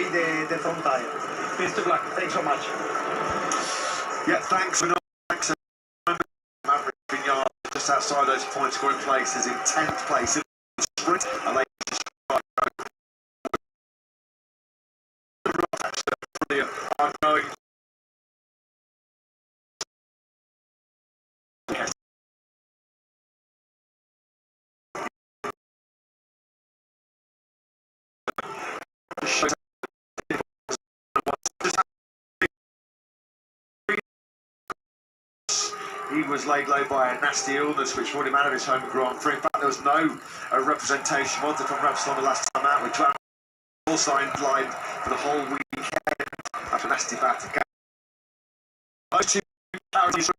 away the front tire. Best of luck. Thanks so much. Yeah, thanks. Thanks. Maverick Vignard just outside those point scoring places in 10th place in the sprint, and they are going. He was laid low by a nasty illness which brought him out of his home Grand Prix. In fact, there was no representation, was there, from Repsol the last time out, with all sidelined for the whole weekend after a nasty bout of game. Those two charities.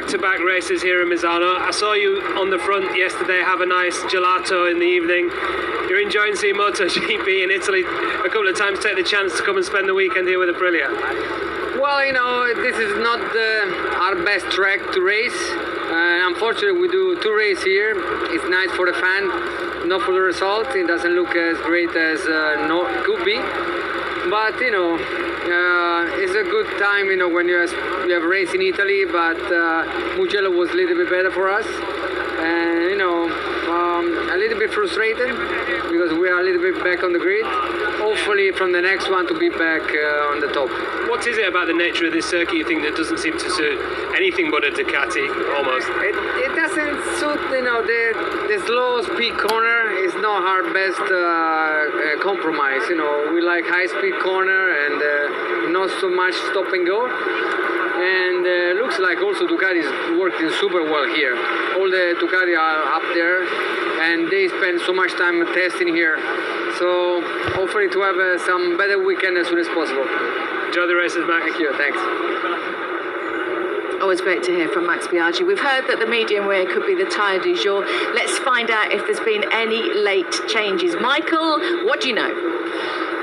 back-to-back races here in Misano. I saw you on the front yesterday have a nice gelato in the evening. You're enjoying seeing MotoGP in Italy a couple of times. Take the chance to come and spend the weekend here with Aprilia. Well, you know, this is not our best track to race. Unfortunately, we do 2 races here. It's nice for the fan, not for the result. It doesn't look as great as could be. But, you know, it's a good time, you know, when you have a race in Italy, but Mugello was a little bit better for us. And, you know, a little bit frustrated because we are a little bit back on the grid. Hopefully from the next one to be back on the top. What is it about the nature of this circuit you think that doesn't seem to suit anything but a Ducati, almost? It doesn't suit, you know, the slow speed corner is not our best compromise. You know, we like high speed corner and not so much stop and go. And looks like also Ducati is working super well here. All the Ducati are up there and they spend so much time testing here. So hopefully to have some better weekend as soon as possible. Enjoy the races, Max. Thank you, thanks. Always great to hear from Max Biaggi. We've heard that the medium wear could be the tyre du jour. Let's find out if there's been any late changes. Michael, what do you know?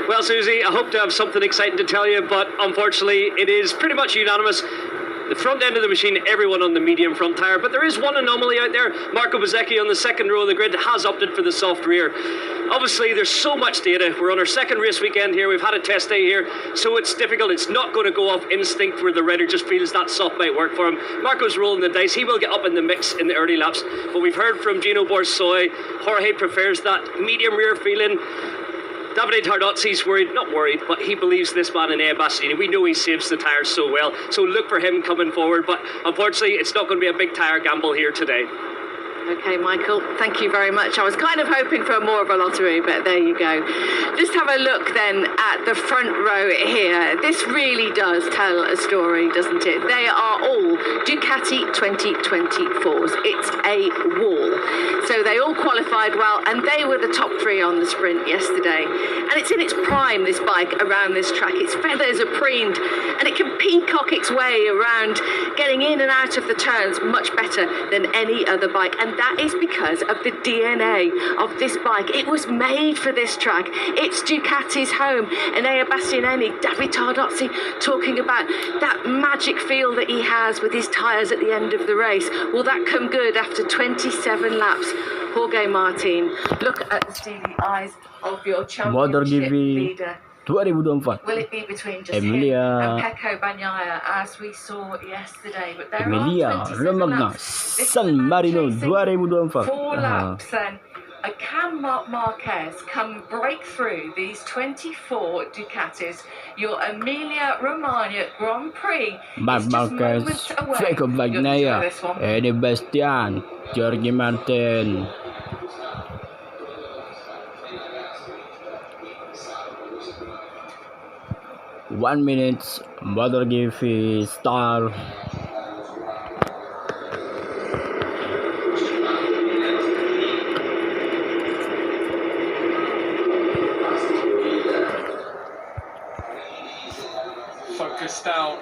Well, Susie, I hope to have something exciting to tell you, but unfortunately it is pretty much unanimous. The front end of the machine, everyone on the medium front tyre, but there is one anomaly out there. Marco Bezzecchi on the second row of the grid has opted for the soft rear. Obviously, there's so much data. We're on our second race weekend here. We've had a test day here, so it's difficult. It's not going to go off instinct where the rider just feels that soft might work for him. Marco's rolling the dice. He will get up in the mix in the early laps, but we've heard from Gino Borsoi. Jorge prefers that medium rear feeling. Davide Tardozzi's worried, not worried, but he believes this man in Bastianini. We know he saves the tyres so well, so look for him coming forward, but unfortunately it's not going to be a big tyre gamble here today. Okay, Michael, thank you very much. I was kind of hoping for more of a lottery, but there you go. Just have a look then at the front row here. This really does tell a story, doesn't it? They are all Ducati 2024s. It's a wall. So they all qualified well, and they were the top 3 on the sprint yesterday. And it's in its prime, this bike, around this track. Its feathers are preened, and it can peacock its way around, getting in and out of the turns much better than any other bike. And that is because of the DNA of this bike. It was made for this track. It's Ducati's home. And Bastianini, Davide Tardozzi, talking about that magic feel that he has with his tyres at the end of the race. Will that come good after 27 laps? Jorge Martin, look at the steely eyes of your championship leader. 2024 Will it be between just Emilia him and Pecco Bagnaia as we saw yesterday? But there Emilia are 27 Romagna laps. This San is about Marino chasing 2024. 4 laps then. Can Marc Marquez come break through these 24 Ducatis? Your Emilia Romagna Grand Prix Marc is just Marquez, moments away. Pecco Bagnaia, This one. Eddie Bastian, Jorge Martin. One minute, Motogp star. Focused down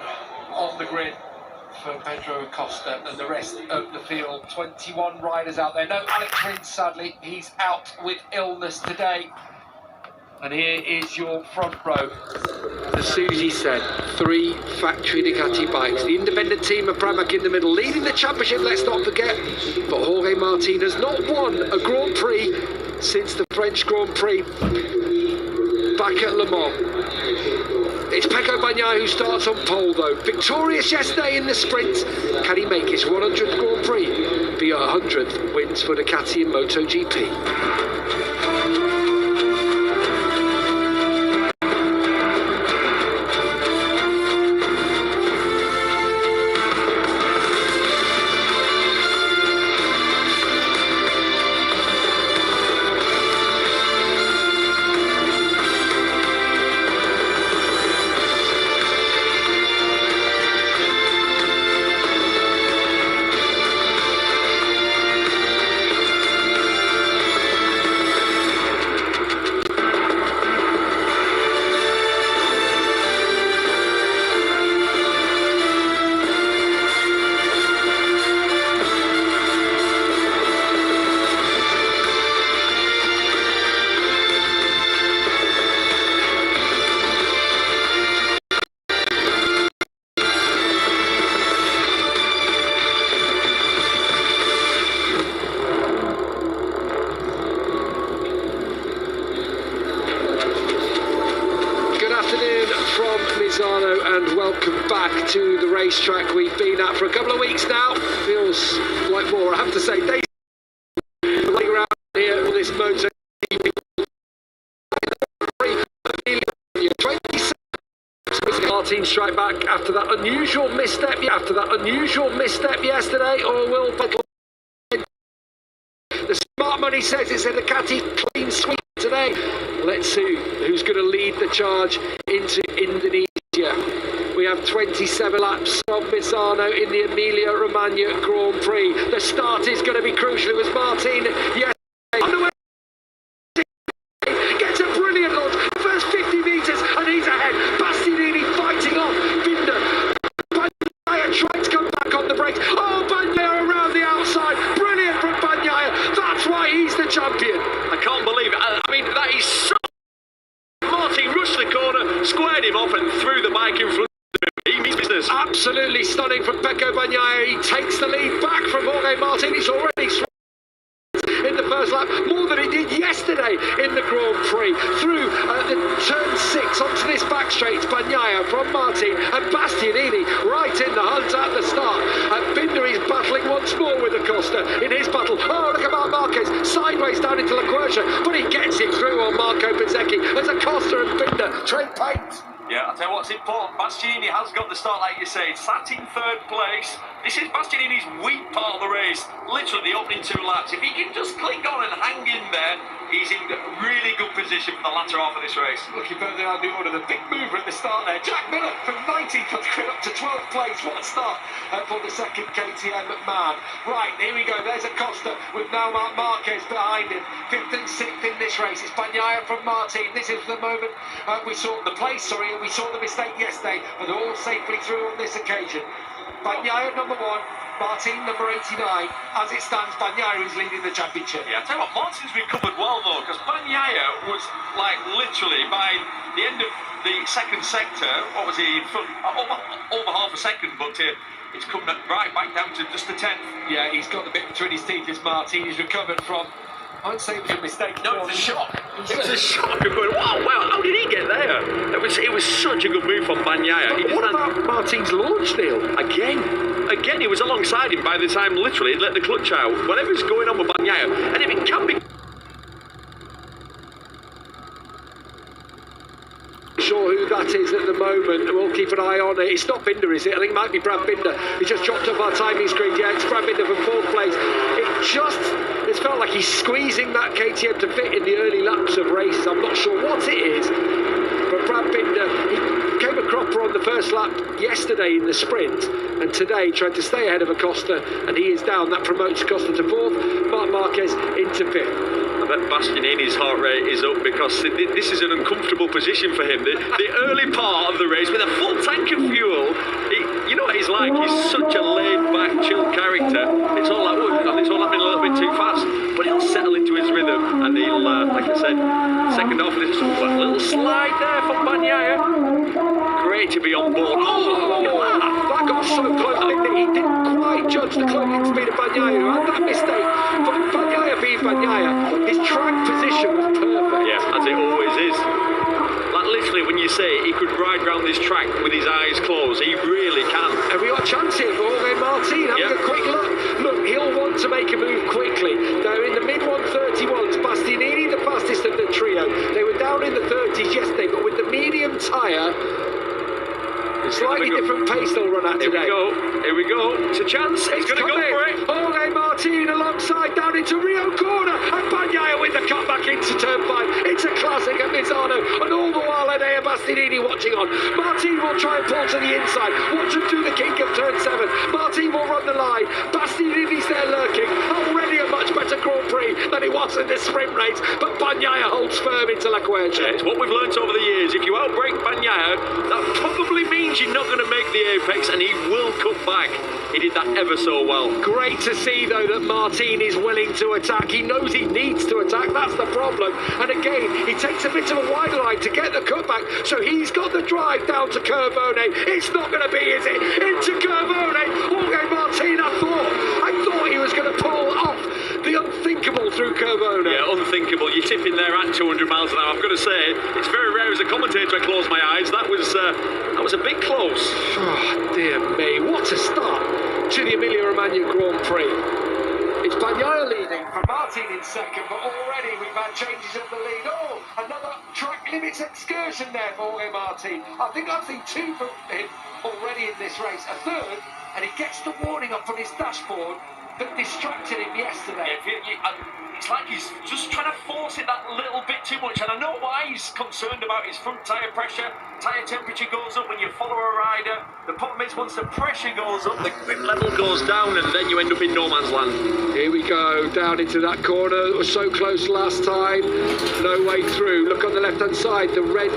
on the grid for Pedro Acosta and the rest of the field. 21 riders out there. No Alex Rins, sadly. He's out with illness today. And here is your front row. As Susie said, 3 factory Ducati bikes. The independent team of Pramac in the middle, leading the championship, let's not forget. But Jorge Martin has not won a Grand Prix since the French Grand Prix back at Le Mans. It's Pecco Bagnaia who starts on pole though. Victorious yesterday in the sprint. Can he make his 100th Grand Prix? Be 100th wins for Ducati in MotoGP. from Misano and welcome back to the racetrack we've been at for a couple of weeks now. Feels like more, I have to say. Days around here with this motor. Martin strike back after that unusual misstep yesterday, or will the smart money says it's a Ducati clean sweep today. Let's see who's going to lead the charge into Indonesia. We have 27 laps of Misano in the Emilia Romagna Grand Prix. The start is going to be crucial. It was Martin yesterday. Underway. Gets a brilliant launch. First 50 metres and he's ahead. Bastianini fighting off. Binder. Bagnaia trying to come back on the brakes. Oh, Bagnaia around the outside. Brilliant from Bagnaia. That's why he's the champion. I can't believe it. I mean, that is so... Martin rushed the corner, squared him off and threw the bike in front of him. He means business. Absolutely stunning from Pecco Bagnaia. He takes the lead back from Jorge Martin. He's already in the first lap, more than he did yesterday in the Grand Prix. Through the turn 6 onto this back straight, Bagnaia from Martin and Bastianini right in the hunt at the start. Binder is battling once more with Acosta in his battle. Oh, look at Marc Marquez sideways down into La Quercia, but he gets it through on Marco Bezzecchi as Acosta and Binder trade paint. Yeah, I'll tell you what's important. Bastianini has got the start, like you say. Sat in third place. This is Bastianini's weak part of the race. Literally the opening 2 laps. If he can just click on and hang in there, he's in really good position for the latter half of this race. Looking further down the order, the big mover at the start there. Jack Miller from 19th up to 12th place. What a start for the second KTM man. Right, here we go. There's Acosta with now Marc Marquez behind him. 5th and 6th in this race. It's Bagnaia from Martin. This is the moment we saw the we saw the mistake yesterday, but they're all safely through on this occasion. Bagnaia number 1. Martin, number 89. As it stands, Bagnaia is leading the championship. Yeah, I tell you what, Martin's recovered well though, because Bagnaia was like literally by the end of the second sector, what was he in front? Over half a second, but it's come right back down to just the 10th. Yeah, he's got the bit between his teeth. This Martin is recovered from. I won't say it was a mistake. No, it was a shock. It was a shock. Wow, how did he get there? It was such a good move from Bagnaia. What about Martin's launch, Neil? Again, he was alongside him by the time literally he'd let the clutch out. Whatever's going on with Bagnaia, and if it can be. Sure who that is at the moment. We'll keep an eye on it. It's not Binder, is it? I think it might be Brad Binder. He just dropped off our timing screen. Yeah, it's Brad Binder from 4th place. It's felt like he's squeezing that KTM to fit in the early laps of races. I'm not sure what it is, but Brad Binder, he came a cropper on the first lap yesterday in the sprint, and today tried to stay ahead of Acosta, and he is down. That promotes Acosta to 4th, Marc Marquez into 5th. I bet Bastianini's heart rate is up because this is an uncomfortable position for him. The early part of the race with a full tank of fuel, you know what he's like. He's such a laid-back, chill character. It's all happening a little bit too fast, but he'll settle into his rhythm and he'll, like I said, second half of this little slide there from Bagnaia. Great to be on board. Oh, look at that! That got so close, didn't it? He didn't quite judge the closing speed of Bagnaia, who had that mistake. But Bagnaia being Bagnaia, his track position was perfect. Yeah, as it always is. Like literally, when you say he could ride round this track with his eyes closed, he really can. And we got a chance here for Jorge Martin. Having a quick look. Look, he'll want to make a move quickly. They're in the mid-131s. Bastianini, the fastest of the trio. They were down in the 30s yesterday, but with the medium tyre, slightly different pace they'll run at today. Here we go. It's a chance. He's going to go for it. Jorge Martin alongside down into Rio corner, and Bagnaia with the cut back into turn 5. It's a classic at Misano, and all the while Enea Bastianini watching on. Martin will try and pull to the inside. Watch him do the kink of turn 7. Martin will run the line. Bastianini's there lurking. Already a much better Grand Prix than he was in this sprint race, but Bagnaia holds firm into La Quercia. It's what we've learnt over the years. If you outbrake Bagnaia, that probably means you're not going to make the apex, and he will cut back. He did that ever so well. Great to see though that Martin is willing to attack. He knows he needs to attack, that's the problem. And again, he takes a bit of a wide line to get the cutback, so he's got the drive down to Curvone. It's not going to be, is it? Into Curvone. Jorge Martin, I thought he was going to pull off the unthinkable through Curvone. Yeah, unthinkable. You're tipping there at 200 miles an hour. I've got to say, it's very rare as a commentator I close my eyes. That was was a bit close. Oh, dear me, what a start to the Emilia Romagna Grand Prix. It's Bagnaia leading from Martin in second, but already we've had changes of the lead. Oh, another track limits excursion there for Jorge Martin. I think I've seen two from him already in this race. A third, and he gets the warning up from his dashboard that distracted him yesterday. It's like he's just trying to force it that little bit too much, and I know why he's concerned about his front tyre pressure. Tyre temperature goes up when you follow a rider. The problem is once the pressure goes up, the grip level goes down, and then you end up in no man's land. Here we go, down into that corner. It was so close last time. No way through. Look on the left-hand side. The red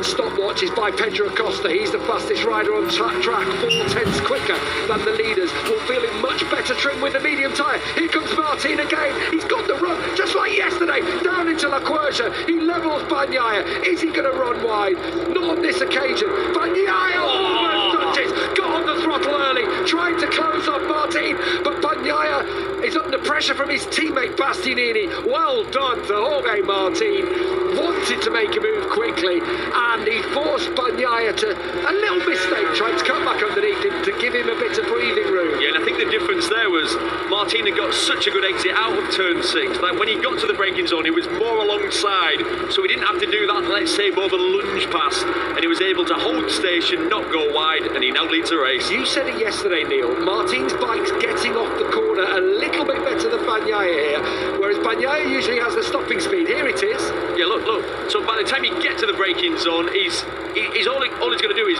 stopwatch is by Pedro Acosta. He's the fastest rider on track, 4/10 quicker than the leaders. Will feel in much better trim with the medium tyre. Here comes Martin again. He's got the run, just like yesterday, down into La Quercia. He levels Bagnaia. Is he going to run wide? Not on this occasion. Bagnaia almost touches. Got on the throttle early, trying to close off Martin, but Bagnaia is under pressure from his teammate Bastianini. Well done to Jorge Martin. Wanted to make a move quickly, and he forced Bagnaia to a little mistake, trying to come back underneath him to give him a bit of breathing room. Yeah, and I think the difference there was Martin had got such a good exit out of turn 6. Like when he got to the braking zone, he was more alongside, so he didn't have to do that, let's say, over the lunge pass, and he was able to hold station, not go wide, and he now leads the race. You said it yesterday, Neil. Martin's bike's getting off the corner a little bit better than Bagnaia here, whereas Bagnaia usually has the stopping speed. Here it is. Yeah, look. So by the time you get to the braking zone, he's all he's going to do is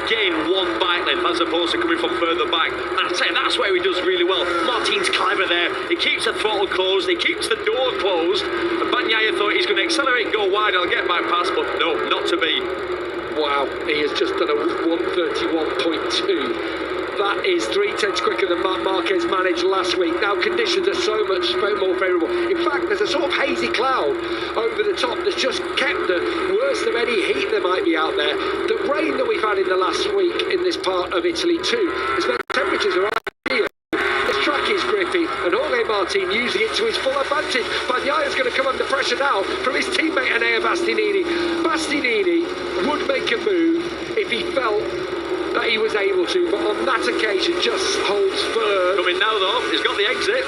gain one bike length as opposed to coming from further back. And I'd say that's where he does really well. Martin's clever there. He keeps the throttle closed. He keeps the door closed. And Bagnaia thought he's going to accelerate and go wide. I'll get back past, but no, not to be. Wow, he has just done a 1:31.2. That is 3/10 quicker than Marc Marquez managed last week. Now conditions are so much more favourable. In fact, there's a sort of hazy cloud over the top that's just kept the worst of any heat there might be out there. The rain that we've had in the last week in this part of Italy too has meant temperatures are ideal. This track is grippy, and Jorge Martin using it to his full advantage. Bagnaia's going to come under pressure now from his teammate Enea Bastianini. Bastianini would make a move if he felt that he was able to, but on that occasion just holds firm. Coming now though, he's got the exit.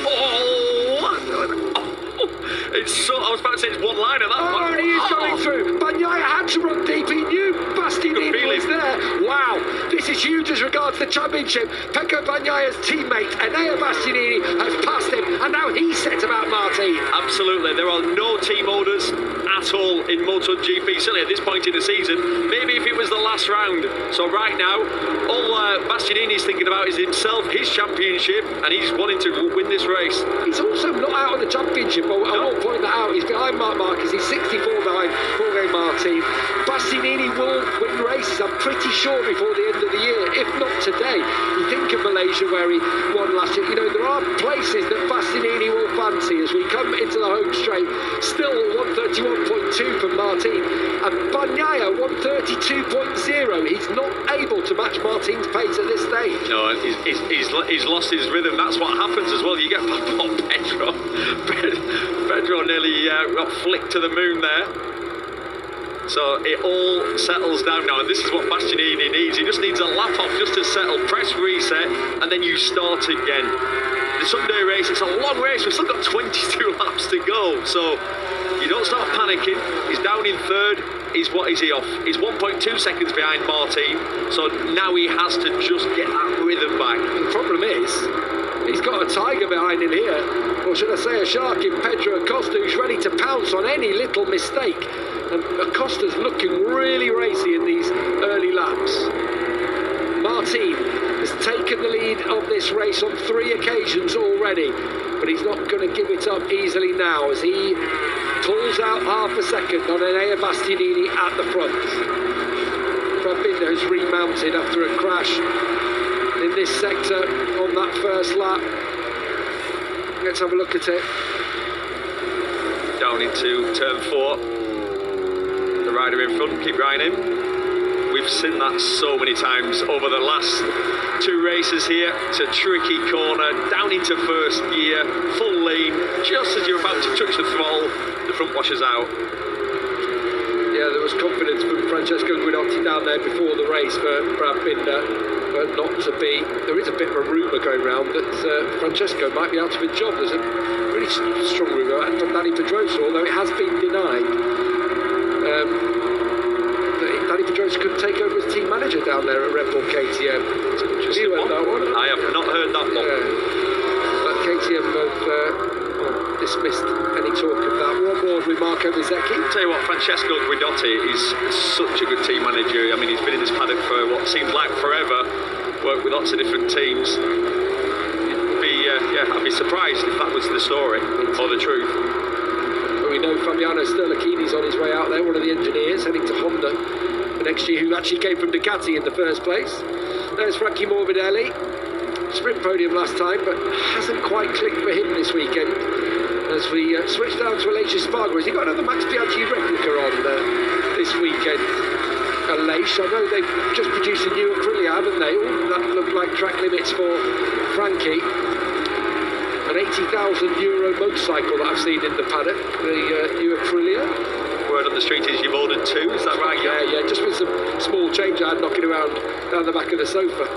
It's so, I was about to say it's one line at that point. And he is going through. Bagnaia had to run deep. He knew Bastianini was there. Wow, this is huge as regards the championship. Pecco Bagnaia's teammate, Enea Bastianini, has passed him, and now he's set about Martin. Absolutely, there are no team orders at all in Motogp, certainly at this point in the season. Maybe if it was the last round. So right now, all Bastianini's thinking about is himself, his championship, and he's wanting to win this race. He's also not out of the championship. I won't point that out. He's behind Marc Marquez. He's 64 behind Jorge Martin. Bastianini will win races, I'm pretty sure, before the end of the year, if not today. You think of Malaysia where he won last year. You know, there are places that Bastianini will fancy as we come into the home straight. Still 1:31.2 from Martin, and Bagnaia 1:32.0. He's not able to match Martin's pace at this stage. No, he's lost his rhythm. That's what happens as well. You get Pedro nearly got flicked to the moon there. So it all settles down now, and this is what Bastianini needs. He just needs a lap off just to settle, press reset, and then you start again. The Sunday race, it's a long race. We've still got 22 laps to go, so you don't start panicking. He's down in third. What is he off? He's 1.2 seconds behind Martin, so now he has to just get that rhythm back. The problem is, he's got a tiger behind him here, or should I say a shark in Pedro Acosta, who's ready to pounce on any little mistake. And Acosta's looking really racy in these early laps. Martin has taken the lead of this race on 3 occasions already, but he's not going to give it up easily now as he pulls out half a second on Enea Bastianini at the front. Brabinda has remounted after a crash in this sector on that first lap. Let's have a look at it. Down into turn 4. The rider in front, keep riding him. We've seen that so many times over the last 2 races here. It's a tricky corner, down into first gear, full lane. Just as you're about to touch the throttle, the front washes out. Yeah, there was confidence from Francesco Guidotti down there before the race for Brad Binder, but not to be. There is a bit of a rumour going around that Francesco might be out of a job. There's a really strong rumour from Danny Pedrosa, although it has been denied. That Danny Pedrosa could take over as team manager down there at Red Bull KTM. You heard that one? I have not heard that one. But KTM have dismissed any talk of that. We're on board with Marco Bezzecchi. Tell you what, Francesco Guidotti is such a good team manager. I mean, he's been in this paddock for what seems like forever, worked with lots of different teams. I'd be surprised if that was the story or the truth. Well, we know Fabiano Sterlachini's on his way out there, one of the engineers heading to Honda the next year, who actually came from Ducati in the first place. There's Frankie Morbidelli. Sprint podium last time, but hasn't quite clicked for him this weekend. As we switch down to Aleix Espargaro, has he got another Max Biaggi replica on this weekend? Aleix, I know they've just produced a new Aprilia, haven't they? Oh, that looked like track limits for Frankie. An €80,000 motorcycle that I've seen in the paddock, the new Aprilia. Word on the street is you've ordered two, is that right? Yeah, just with some small change I had knocking around down the back of the sofa.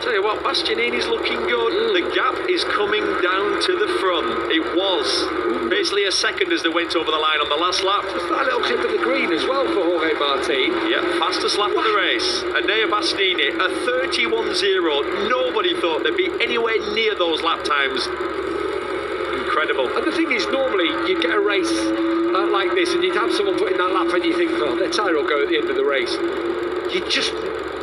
Tell you what, Bastianini's looking good. The gap is coming down to the front. It was basically a second as they went over the line on the last lap. Just that little clip of the green as well for Jorge Martin. Yeah, fastest lap of the race. Enea Bastianini, a 31.0. Nobody thought they'd be anywhere near those lap times. Incredible. And the thing is, normally you get a race like this and you'd have someone put in that lap and you think, oh, their tyre will go at the end of the race. You just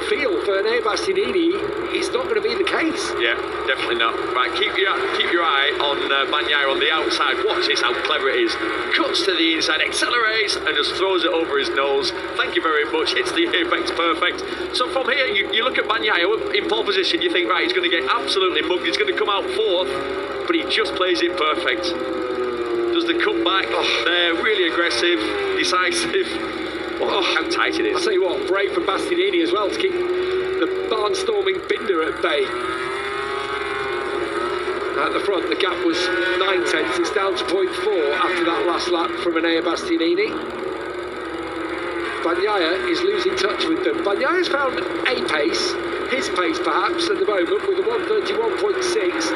feel for Enea Bastianini, it's not going to be the case. Yeah, definitely not. Right, keep your eye on Bagnaia on the outside. Watch this, how clever it is. Cuts to the inside, accelerates, and just throws it over his nose. Thank you very much. Hits the apex perfect. So from here, you look at Bagnaia in pole position, you think, right, he's going to get absolutely mugged. He's going to come out fourth, but he just plays it perfect. Does the cutback. They're really aggressive, decisive. Oh, how tight it is. I'll tell you what, brave from Bastianini as well to keep the barnstorming Binder at bay. At the front, the gap was 9/10. It's down to 0.4 after that last lap from Enea Bastianini. Bagnaia is losing touch with them. Bagnaia's found a pace, his pace perhaps at the moment, with a 1:31.6.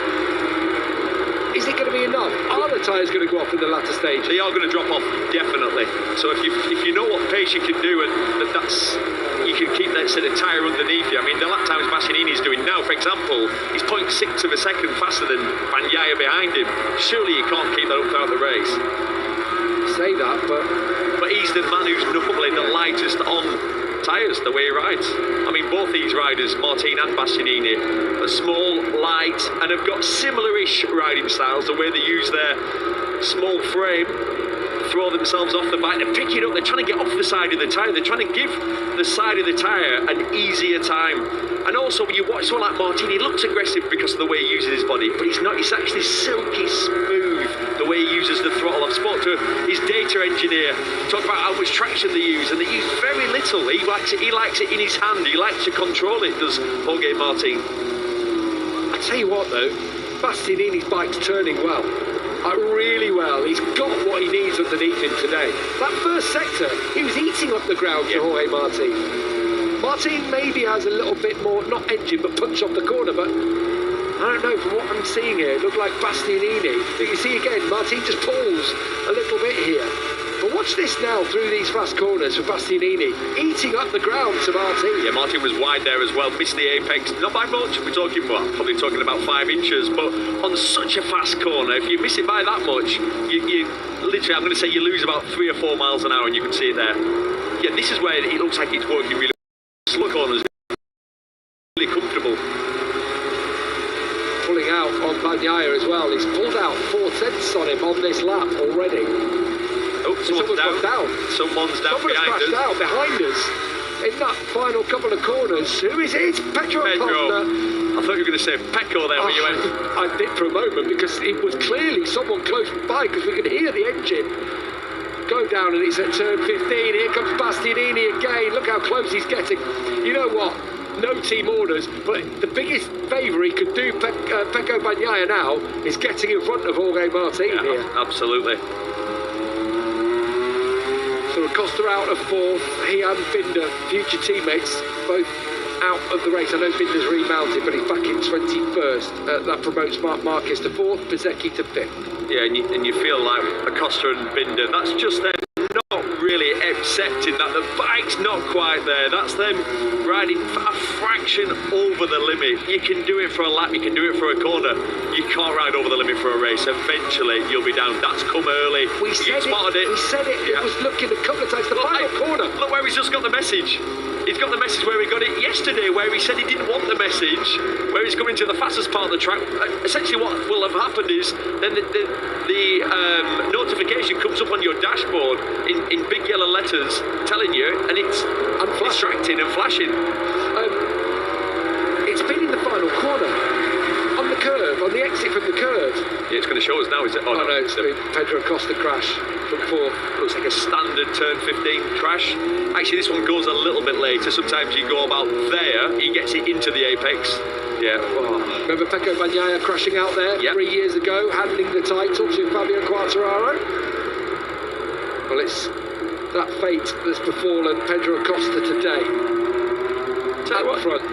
Is it going to be enough? Are the tyres going to go off in the latter stage? They are going to drop off, definitely. So if you know what pace you can do, and that's you can keep that sort of tyre underneath you. I mean, the lap times Bastianini's doing now, for example, he's 0.6 of a second faster than Bagnaia behind him. Surely you can't keep that up throughout the race. Say that, but he's the man who's normally the lightest on tyres, the way he rides. I mean, both these riders, Martin and Bastianini, are small, light, and have got similar-ish riding styles, the way they use their small frame, throw themselves off the bike, they're picking up, they're trying to get off the side of the tyre, they're trying to give the side of the tyre an easier time. And also, when you watch someone like Martin, he looks aggressive because of the way he uses his body, but he's not, he's actually silky smooth, the way he uses the throttle. I've spoken to his data engineer, talk about how much traction they use, and they use very little. He likes it in his hand, he likes to control it, does Jorge Martin. I tell you what though, Bastianini's bike's turning well. Really well. He's got what he needs underneath him today. That first sector, he was eating up the ground for Jorge Martin. Martin maybe has a little bit more, not engine, but punch off the corner, but I don't know, from what I'm seeing here, it looked like Bastianini. But you see again, Martin just pulls a little bit here. But watch this now through these fast corners for Bastianini, eating up the ground to Martin. Yeah, Martin was wide there as well, missed the apex, not by much, we're talking, well, probably talking about 5 inches, but on such a fast corner, if you miss it by that much, you literally, I'm going to say you lose about 3 or 4 miles an hour, and you can see it there. Yeah, this is where it looks like it's working really well. Slow corners, really comfortable. Pulling out on Bagnaia as well, he's pulled out 4/10 on him on this lap already. Oh, someone's down. Someone's down behind us. Out behind us in that final couple of corners. Who is it? It's Pedro. I thought you were going to say Pecco there when you went. I did for a moment because it was clearly someone close by because we could hear the engine go down, and it's at turn 15. Here comes Bastianini again. Look how close he's getting. You know what? No team orders, but the biggest favour he could do Pecco Bagnaia now is getting in front of Jorge Martin here. Absolutely. So a Costa out of fourth. He and Binder, future teammates, both out of the race. I know Binder's remounted, but he's back in 21st. That promotes Marc Marquez to fourth, Bezzecchi to fifth. Yeah, and you feel like Acosta and Binder, that's just them not really accepting that the bike's not quite there. That's them riding a fraction over the limit. You can do it for a lap, you can do it for a corner. You can't ride over the limit for a race. Eventually, you'll be down. That's come early. We said it. We said it. Yeah. It was looking a couple of times. The final corner. Look where he's just got the message. He's got the message where he got it yesterday, where he said he didn't want the message, where he's coming to the fastest part of the track. Essentially what will have happened is then the notification comes up on your dashboard in big yellow letters telling you, and it's distracting and flashing. It's been in the final corner. On the curve, on the exit from the curve. Yeah, it's going to show us now, is it? Oh no, it's been Pedro Acosta crash from fourth. Looks like a standard turn 15 crash. Actually, this one goes a little bit later. Sometimes you go about there, he gets it into the apex. Yeah. Oh. Remember Pecco Bagnaia crashing out there 3 years ago, handing the title to Fabio Quartararo? Well, it's that fate that's befallen Pedro Acosta today. Tell you what, front.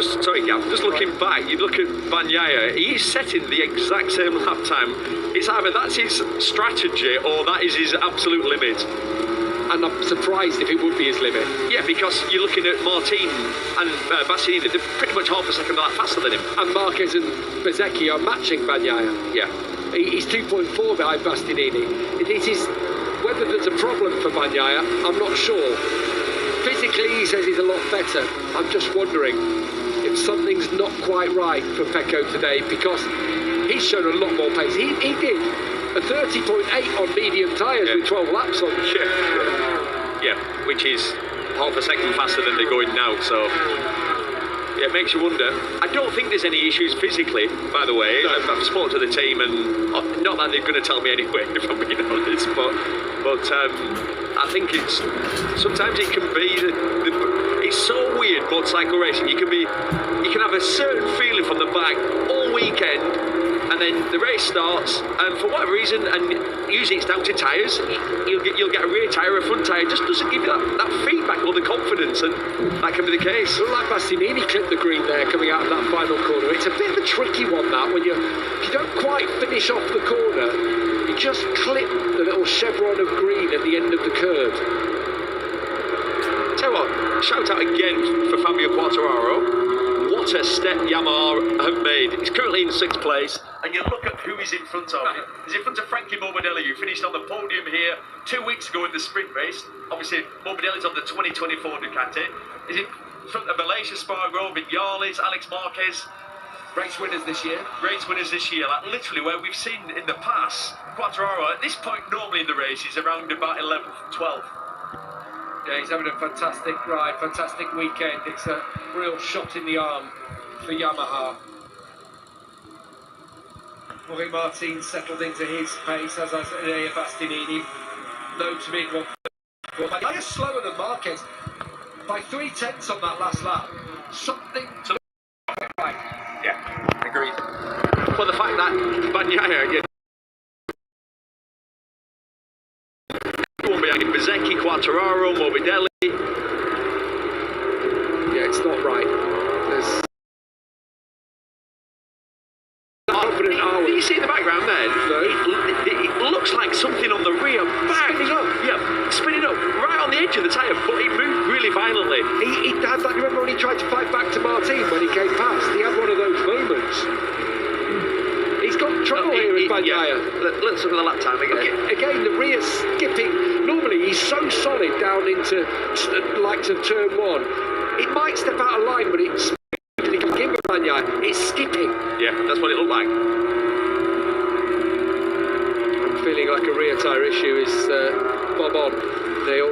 Sorry, Gav, just looking back, you look at Bagnaia, he's setting the exact same lap time. It's either that's his strategy or that is his absolute limit. And I'm surprised if it would be his limit. Yeah, because you're looking at Martin and Bastianini, they're pretty much half a second faster than him. And Marquez and Bezzecchi are matching Bagnaia. Yeah. He's 2.4 behind Bastianini. It is whether there's a problem for Bagnaia, I'm not sure. Physically, he says he's a lot better. I'm just wondering if something's not quite right for Pecco today, because he's shown a lot more pace. He did a 30.8 on medium tyres with 12 laps on. Yeah, which is half a second faster than they're going now, so yeah, it makes you wonder. I don't think there's any issues physically, by the way. No. I've spoken to the team, and not that they're going to tell me anyway, if I'm being honest, but I think it's sometimes it can be it's so weird motorcycle racing. You can have a certain feeling from the back all weekend, and then the race starts, and for whatever reason, and usually it's down to tyres, you'll get a rear tyre, a front tyre, just doesn't give you that feedback or the confidence, and that can be the case. Look like Bastianini clipped the green there coming out of that final corner. It's a bit of a tricky one, that, when you don't quite finish off the corner. You just clip the little chevron of green at the end of the curve. Tell you what, shout out again for Fabio Quartararo. What a step Yamaha have made. He's currently in 6th place, and you look at who he's in front of. He's in front of Frankie Morbidelli, who finished on the podium here 2 weeks ago in the sprint race. Obviously, Morbidelli's on the 2024 Ducati. He's in front of Malaysia Spargo, Vignales, Alex Marquez. Race winners this year. Race winners this year, like literally where we've seen in the past, Quartararo at this point normally in the race is around about 11th, 12th. Yeah, he's having a fantastic ride, fantastic weekend. It's a real shot in the arm for Yamaha. Jorge Martin settled into his pace, as I said, Bastianini. Low to mid 1. Bagnaia slower than Marquez by 3/10 on that last lap. Something to look at right. Yeah, agreed. Well, the fact that Bagnaia again. Everyone behind him, Bezzecchi, Quartararo, Morbidelli. Yeah, it's not right. There's... Do you see in the background there? No. It looks like something on the rear back. Spinning up. Yeah, spinning up right on the edge of the tyre, but it moved really violently. He had that. Remember when he tried to fight back to Martin when he came past? He had one of those moments. He's got trouble here with Bagnaia. Yeah. Let's look at the lap time again. Again, the rear skipping. Normally, he's so solid down into like to turn 1. It might step out of line, but it's it's skipping. Yeah, that's what it looked like. I'm feeling like a rear tyre issue is bob on, Neil.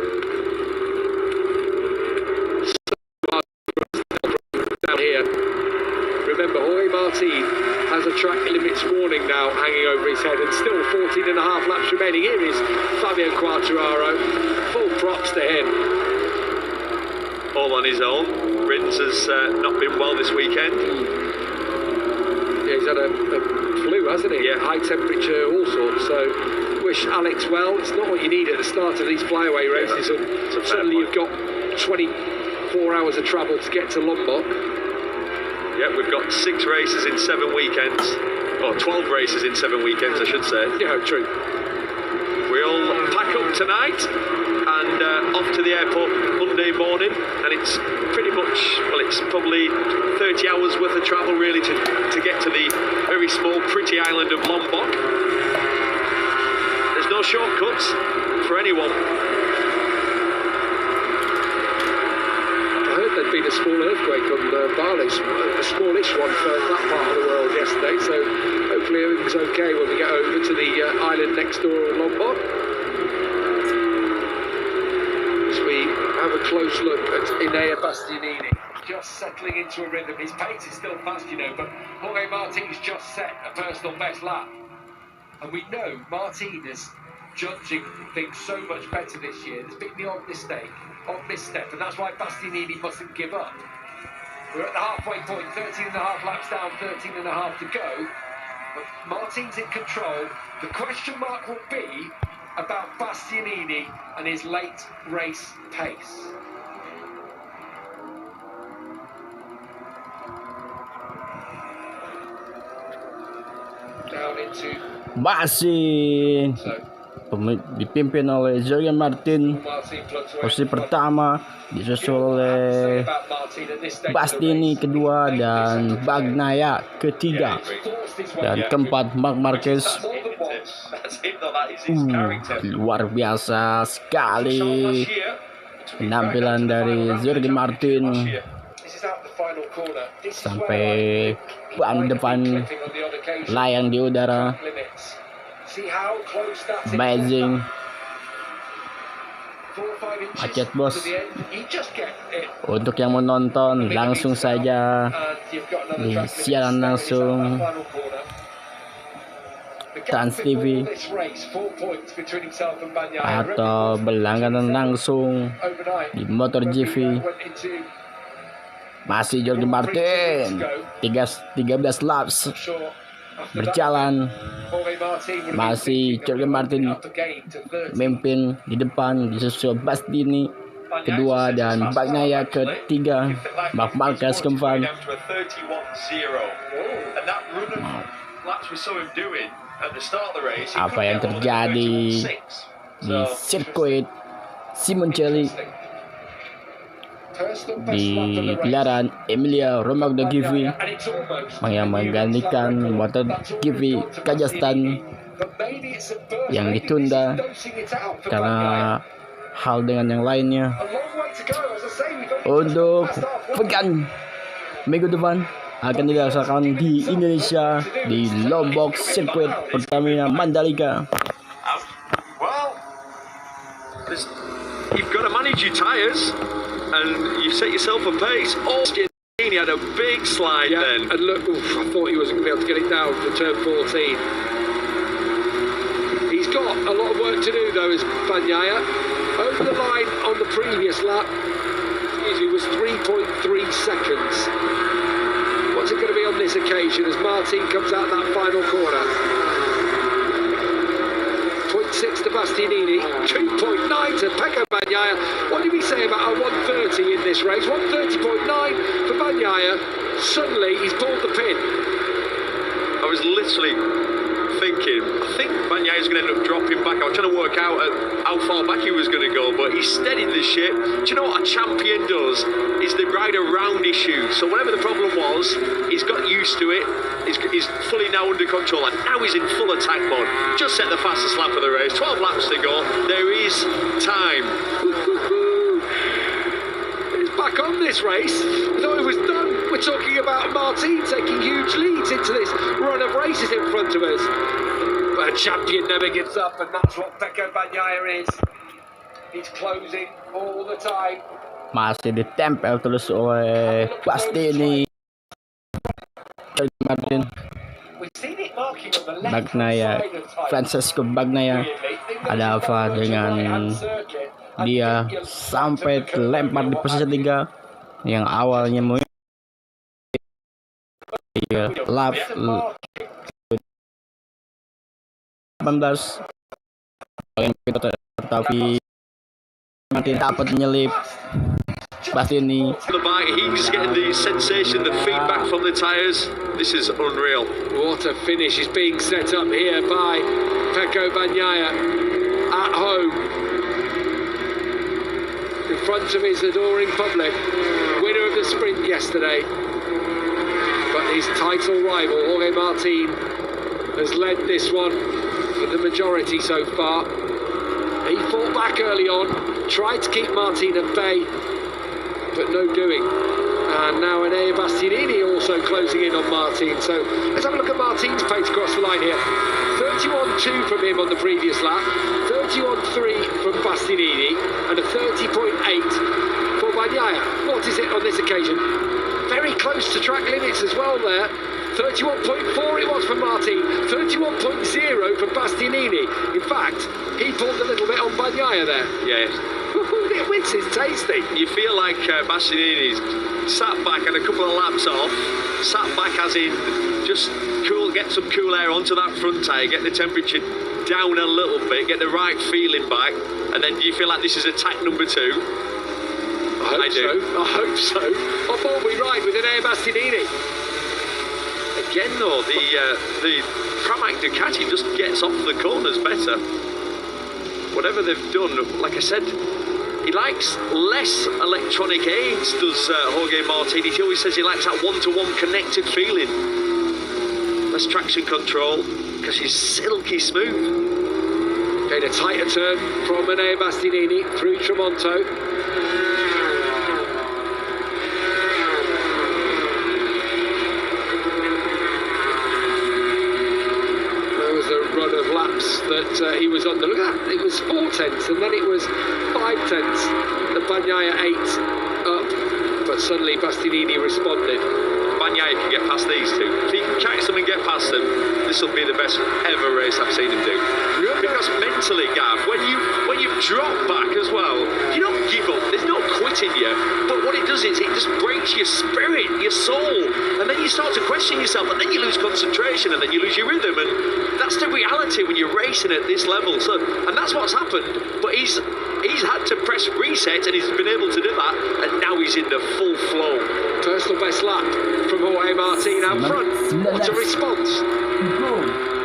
Down here. Remember, Jorge Martin has a track limits warning now hanging over his head, and still 14 and a half laps remaining. Here is Fabio Quartararo. Full props to him. All on his own. Rins has not been well this weekend. Yeah, he's had a flu, hasn't he? Yeah. High temperature, all sorts. So wish Alex well. It's not what you need at the start of these flyaway races. And suddenly you've got 24 hours of travel to get to Lombok. Yeah, we've got 6 races in 7 weekends. Or 12 races in 7 weekends, I should say. Yeah, true. We'll pack up tonight and off to the airport Monday morning. And it's pretty much, well, it's probably 30 hours worth of travel really to get to the very small, pretty island of Lombok. There's no shortcuts for anyone. I heard there'd been a small earthquake on Bali, a smallish one for that part of the world yesterday, so hopefully everything's okay when we get over to the island next door, Lombok. As we have a close look at Bastianini, just settling into a rhythm. His pace is still fast, you know, but Jorge Martin's just set a personal best lap. And we know Martin is judging things so much better this year. There's been the odd mistake, odd misstep, and that's why Bastianini mustn't give up. We're at the halfway point, 13.5 laps down, 13.5 to go. But Martin's in control. The question mark will be about Bastianini and his late race pace. Down into masih dipimpin oleh Jorge Martin. Posisi pertama disusul oleh Bastianini kedua dan Bagnaia ketiga, dan keempat Marc Marquez. Luar biasa sekali penampilan dari Jorge Martin sampai ban depan layang di udara. Amazing. Macet bos. Untuk yang menonton langsung saja di siaran langsung Trans TV atau berlangganan langsung di Motogp. Masih Jorge Martin 13 laps berjalan, masih Jorge Martin memimpin di depan, disusul Bastianini kedua dan Bagnaia ketiga, Marc Marquez keempat. Apa yang terjadi di sirkuit Simoncelli di gelaran Emilia Romagna yang menggantikan Motogp Kazakhstan yang ditunda karena hal dengan yang lainnya. Untuk pekan minggu depan akan dilaksanakan di Indonesia di Lombok Sirkuit Pertamina Mandalika. You've got to manage your tyres and you set yourself a pace. He had a big slide then. And look, I thought he wasn't going to be able to get it down for turn 14. He's got a lot of work to do though, is Bagnaia. Over the line on the previous lap, it was 3.3 seconds. What's it going to be on this occasion as Martin comes out that final corner? 0.6 to Bastianini, 2.9 to Pecco Bagnaia. What did we say about a 130 in this race? 130.9 for Bagnaia. Suddenly he's pulled the pin. I was literally thinking, I think Bagnaia's going to end up dropping back. I was trying to work out how far back he was going to go, but he steadied the ship. Do you know what a champion does? Is they ride around his shoes. So whatever the problem was, he's got used to it. He's fully now under control, and now he's in full attack mode. Just set the fastest lap of the race. 12 laps to go. There is time. He's back on this race. I thought it was done. We're talking about Martin taking huge leads into this run of races in front of us. But a champion never gives up, and that's what Pecco Bagnaia is. He's closing all the time. Masih ditempel terus oleh Bastianini, Martin, Bagnaia, Francesco Bagnaia. Ada apa dengan dia sampai terlempar di posisi 3 yang awalnya lap 18. tapi Martin dapat menyelip Bastianini. The bike, he's getting the sensation, the feedback from the tyres. This is unreal. What a finish is being set up here by Pecco Bagnaia at home in front of his adoring public. Winner of the sprint yesterday, but his title rival Jorge Martin has led this one for the majority so far. He fought back early on, tried to keep Martin at bay, but no doing. And now Enea Bastianini also closing in on Martin. So let's have a look at Martin's pace across the line here. 31.2 from him on the previous lap, 31.3 from Bastianini, and a 30.8 for Bagnaia. What is it on this occasion? Very close to track limits as well there. 31.4 it was for Martin, 31.0 for Bastianini. In fact, he pulled a little bit on Bagnaia there. Yeah. This is tasty. You feel like Bastianini's sat back and a couple of laps off, sat back as in just cool, get some cool air onto that front tyre, get the temperature down a little bit, get the right feeling back, and then do you feel like this is attack number 2? I hope so. On board we ride with Enea Bastianini. Again though, the Pramac Ducati just gets off the corners better. Whatever they've done, like I said, he likes less electronic aids, does Jorge Martin. He always says he likes that one-to-one connected feeling. Less traction control, because he's silky smooth. Getting a tighter turn from Enea Bastianini through Tramonto. Run of laps that he was on. Look at that, it was 4 tenths and then it was 5 tenths. The Bagnaia 8 up, but suddenly Bastianini responded. Bagnaia can get past these two. If he can catch them and get past them, this will be the best ever race I've seen him do. Because mentally, Gav, when you drop back as well, you don't give up. There's no quitting you. But what it does is it just breaks your spirit, your soul, and then you start to question yourself, and then you lose concentration, and then you lose your rhythm, and that's the reality when you're racing at this level. So, and that's what's happened. But he's had to press reset, and he's been able to do that, and now he's in the full flow. Personal best lap from Jorge Martin out front. What a response.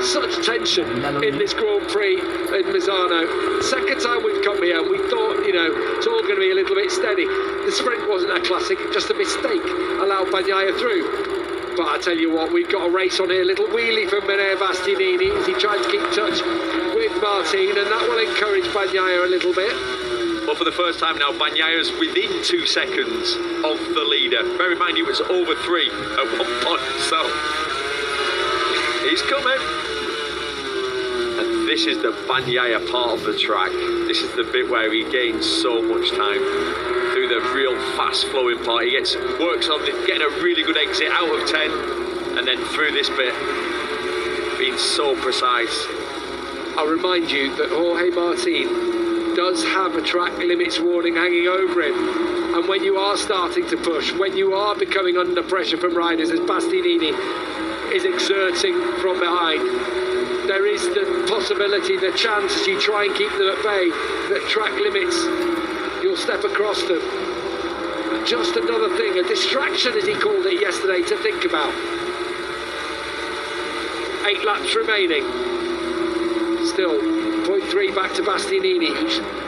Such tension in this Grand Prix in Misano. Second time we've come here, we thought, it's all going to be a little bit steady. The sprint wasn't a classic, just a mistake allowed Bagnaia through. But I tell you what, we've got a race on here. Little wheelie from Enea Bastianini as he tried to keep touch with Martin, and that will encourage Bagnaia a little bit. Well, for the first time now, Bagnaia's within 2 seconds of the leader. Bear in mind, he was over 3 at one point, so he's coming. And this is the Bagnaia part of the track. This is the bit where he gains so much time through the real fast-flowing part. He works on getting a really good exit out of 10, and then through this bit, being so precise. I'll remind you that Jorge Martin does have a track limits warning hanging over him, and when you are starting to push, when you are becoming under pressure from riders as Bastianini is exerting from behind, there is the possibility, the chance, as you try and keep them at bay, that track limits, you'll step across them. Just another thing, a distraction as he called it yesterday to think about. 8 laps remaining. Still 0.3 back to Bastianini.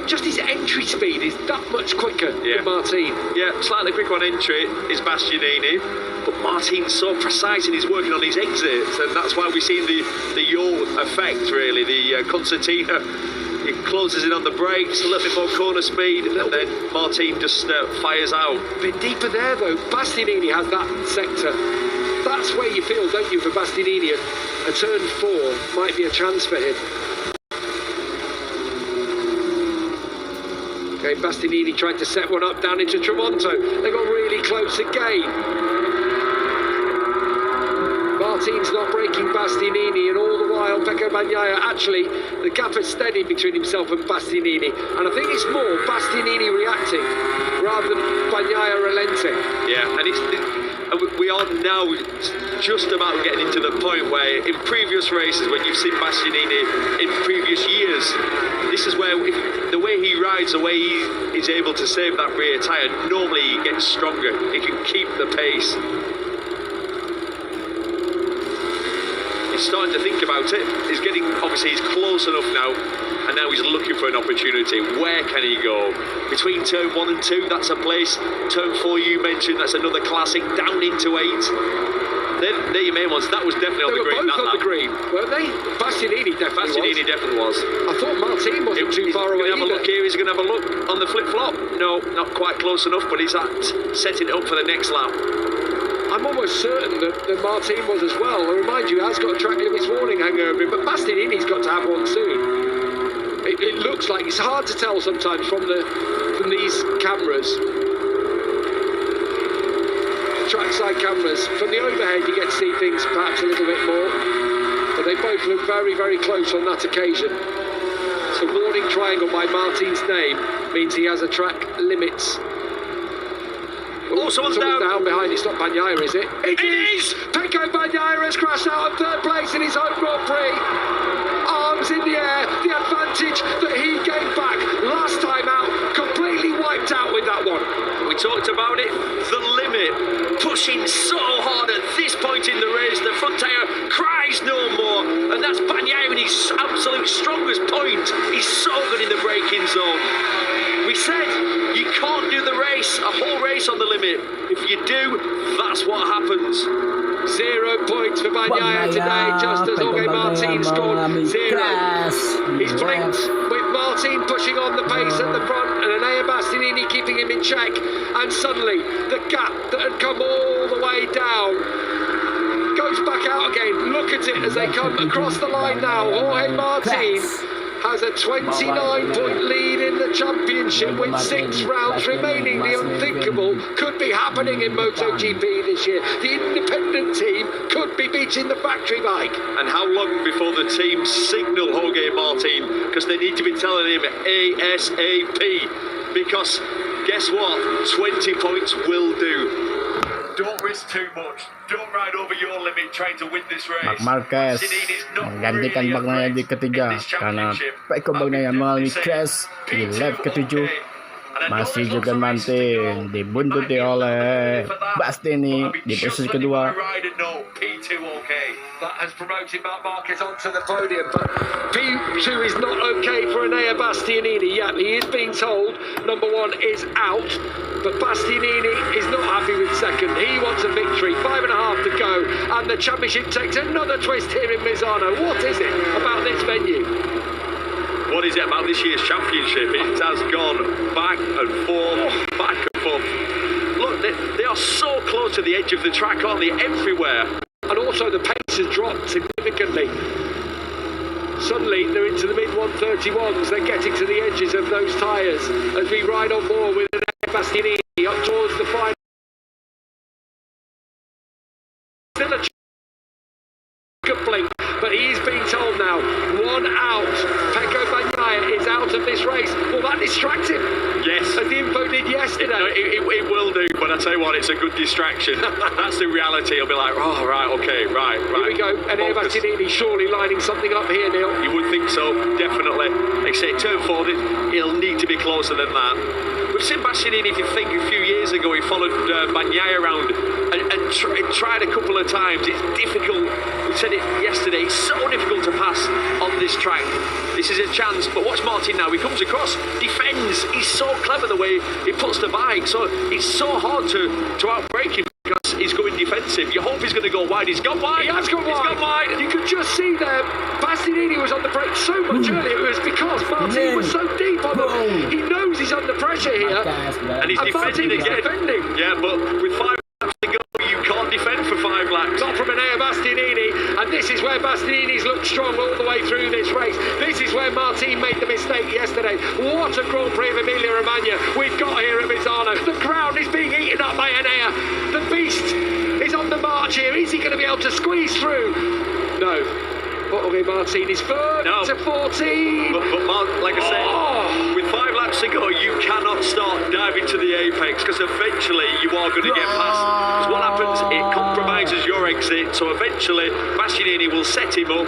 Just his entry speed is that much quicker than Martin. Yeah, slightly quicker on entry is Bastianini, but Martin's so precise and he's working on his exits, and that's why we've seen the yaw effect, really. The concertina, he closes in on the brakes, a little bit more corner speed, and then Martin just fires out. A bit deeper there though, Bastianini has that sector. That's where you feel, don't you, for Bastianini, a turn 4 might be a chance for him. Okay, Bastianini tried to set one up down into Tramonto. They got really close again. Martin's not breaking Bastianini, and all the while Pecco Bagnaia, actually the gap is steady between himself and Bastianini, and I think it's more Bastianini reacting rather than Bagnaia relenting. Yeah, and we are now just about getting to the point where in previous races, when you've seen Bastianini in previous years, this is where the way he rides, the way he is able to save that rear tyre, normally he gets stronger. He can keep the pace. He's starting to think about it. He's getting, obviously he's close enough now, and now he's looking for an opportunity. Where can he go? Between turn 1 and 2, that's a place. Turn 4 you mentioned, that's another classic. Down into 8. They're your main ones. That was definitely on the green. They were both on the green, weren't they? Bastianini definitely was. I thought Martin wasn't too far away. He's going to have a look here. He's going to have a look on the flip-flop. No, not quite close enough, but he's setting it up for the next lap. I'm almost certain that Martin was as well. I remind you, he has got a track limits warning hanging over him, but Bastianini's got to have one soon. It looks like, it's hard to tell sometimes from these cameras. Trackside cameras. From the overhead you get to see things perhaps a little bit more, but they both look very, very close on that occasion. So warning triangle by Martin's name means he has a track limits. Oh, someone's down behind. It's not Bagnaia, is it? It is! Pecco Bagnaia has crashed out of third place in his home Grand Prix. Arms in the air, the advantage that he gave back last time out, completely wiped out with that one. We talked about it, the limit, pushing so hard at this point in the race, the front tyre cries no more, and that's Bagnaia in his absolute strongest point. He's so good in the braking zone. We said you can't do the race, a whole race on the limit. If you do, that's what happens. 0 points for Bagnaia today, just as Jorge Martin scored 0. He's blinked with Martin pushing on the pace at the front and Enea Bastianini keeping him in check. And suddenly, the gap that had come all the way down goes back out again. Look at it as they come across the line now. Jorge Martin has a 29-point lead in the championship with 6 rounds remaining. The unthinkable could be happening in Motogp this year. The independent team could be beating the factory bike. And how long before the team signal Jorge Martin? Because they need to be telling him ASAP. Because guess what? 20 points will do. Don't risk too much. Don't ride over your limit trying to win this race. Marquez menggantikan Bagnaia di ketiga karena Pecco Bagnaia mengalami crash di lap ke-7. Masih juga Martin dibuntuti oleh Bastianini di posisi kedua. That has promoted Marc Marquez onto the podium, but P2 is not okay for Enea Bastianini yet. He is being told number 1 is out, but Bastianini is not happy with second. He wants a victory. 5.5 to go, and the championship takes another twist here in Misano. What is it about this venue? What is it about this year's championship? It has gone back and forth, back and forth. Look, they are so close to the edge of the track, aren't they? Everywhere. And also the pace has dropped significantly. Suddenly they're into the mid-131s. They're getting to the edges of those tyres as we ride on more with Enea Bastianini up towards the final. Still a blink, but he's being told now, 1 out. Pecco Bagnaia is out of this race. Will that distract him? Yes. As the info did yesterday. It will do, but I tell you what, it's a good distraction. That's the reality. He'll be like, oh, right, okay, right. Here we go. Enea Bastianini surely lining something up here, Neil. You would think so, definitely. Like I say, turn 4, he'll need to be closer than that. We've seen Bastianini, if you think, a few years ago, he followed Bagnaia around and tried a couple of times. It's difficult. We said it yesterday. It's so difficult to pass on this track. This is a chance, but watch Martin now. He comes across, defends. He's so clever the way he puts the bike. So it's so hard to outbrake him because he's going defensive. You hope he's going to go wide. He's gone wide. He has gone wide. He's gone wide. You could just see there, Bastianini was on the brake so much earlier. It was because Martin was so deep on them. He knows he's under pressure here. And he's defending again. Yeah, but with 5 laps to go, you can't defend for 5 laps. Not from Enea Bastianini, and this is where Bastianini's looked strong all the way through this race. This is where Martin made the mistake yesterday. What a Grand Prix of Emilia Romagna we've got here at Misano. The ground is being eaten up by Enea. The beast is on the march here. Is he going to be able to squeeze through? No. Jorge Martin is third to 14. But Mark, like I said, with 5 laps to go, you cannot start diving to the apex because eventually you are going to get past. Because what happens, it exit, so eventually Bastianini will set him up.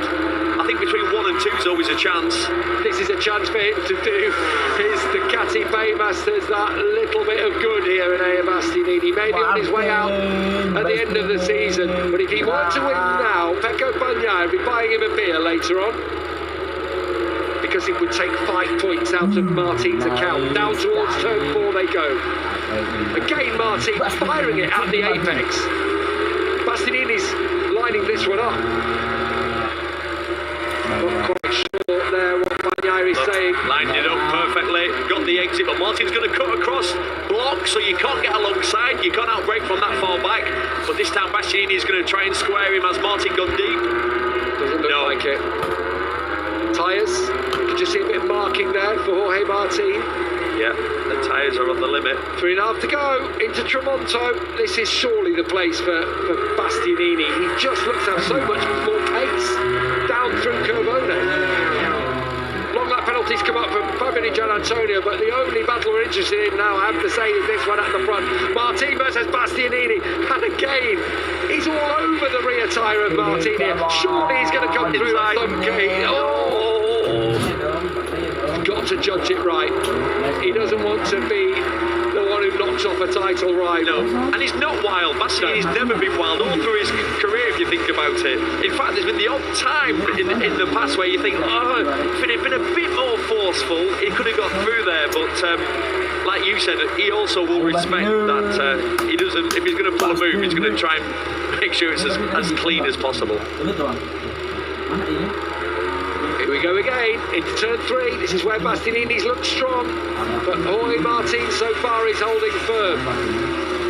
I think between 1 and 2 is always a chance. This is a chance for him to do his Ducati Paymasters that little bit of good here in Bastianini. Maybe on his way out at the end of the season. But if he were to win now, Pecco Bagnaia would be buying him a beer later on. Because it would take 5 points out of Martin's account. Down towards turn 4 they go. Again, Martin firing it at the apex. Bastianini's lining this one up. Not quite sure there what Bagnaia is saying. Lined it up perfectly, got the exit, but Martin's going to cut across, block, so you can't get alongside, you can't outbrake from that far back. But this time Bastianini is going to try and square him as Martin gone deep. Doesn't look like it. Tyres, you can just see a bit of marking there for Jorge Martin. Yeah, the tyres are on the limit. 3.5 to go into Tramonto. This is surely the place for Bastianini. He just looks to have so much more pace down through Curvone. Long lap penalties come up from Fabian Gian Antonio, but the only battle we're interested in now, I have to say, is this one at the front. Martin versus Bastianini, and again, he's all over the rear tyre of Martin here. Surely he's going to come through that thumb gate. Got to judge it right. He doesn't want to be the one who knocks off a title rival. No, and he's not wild. Bastianini's never been wild all through his career, if you think about it. In fact, there's been the odd time in the past where you think, if it had been a bit more forceful, he could have got through there. But like you said, he also will respect that he doesn't. If he's going to pull a move, he's going to try and make sure it's as clean as possible. Here we go again, into turn 3. This is where Bastianini's looked strong, but Jorge Martin so far is holding firm.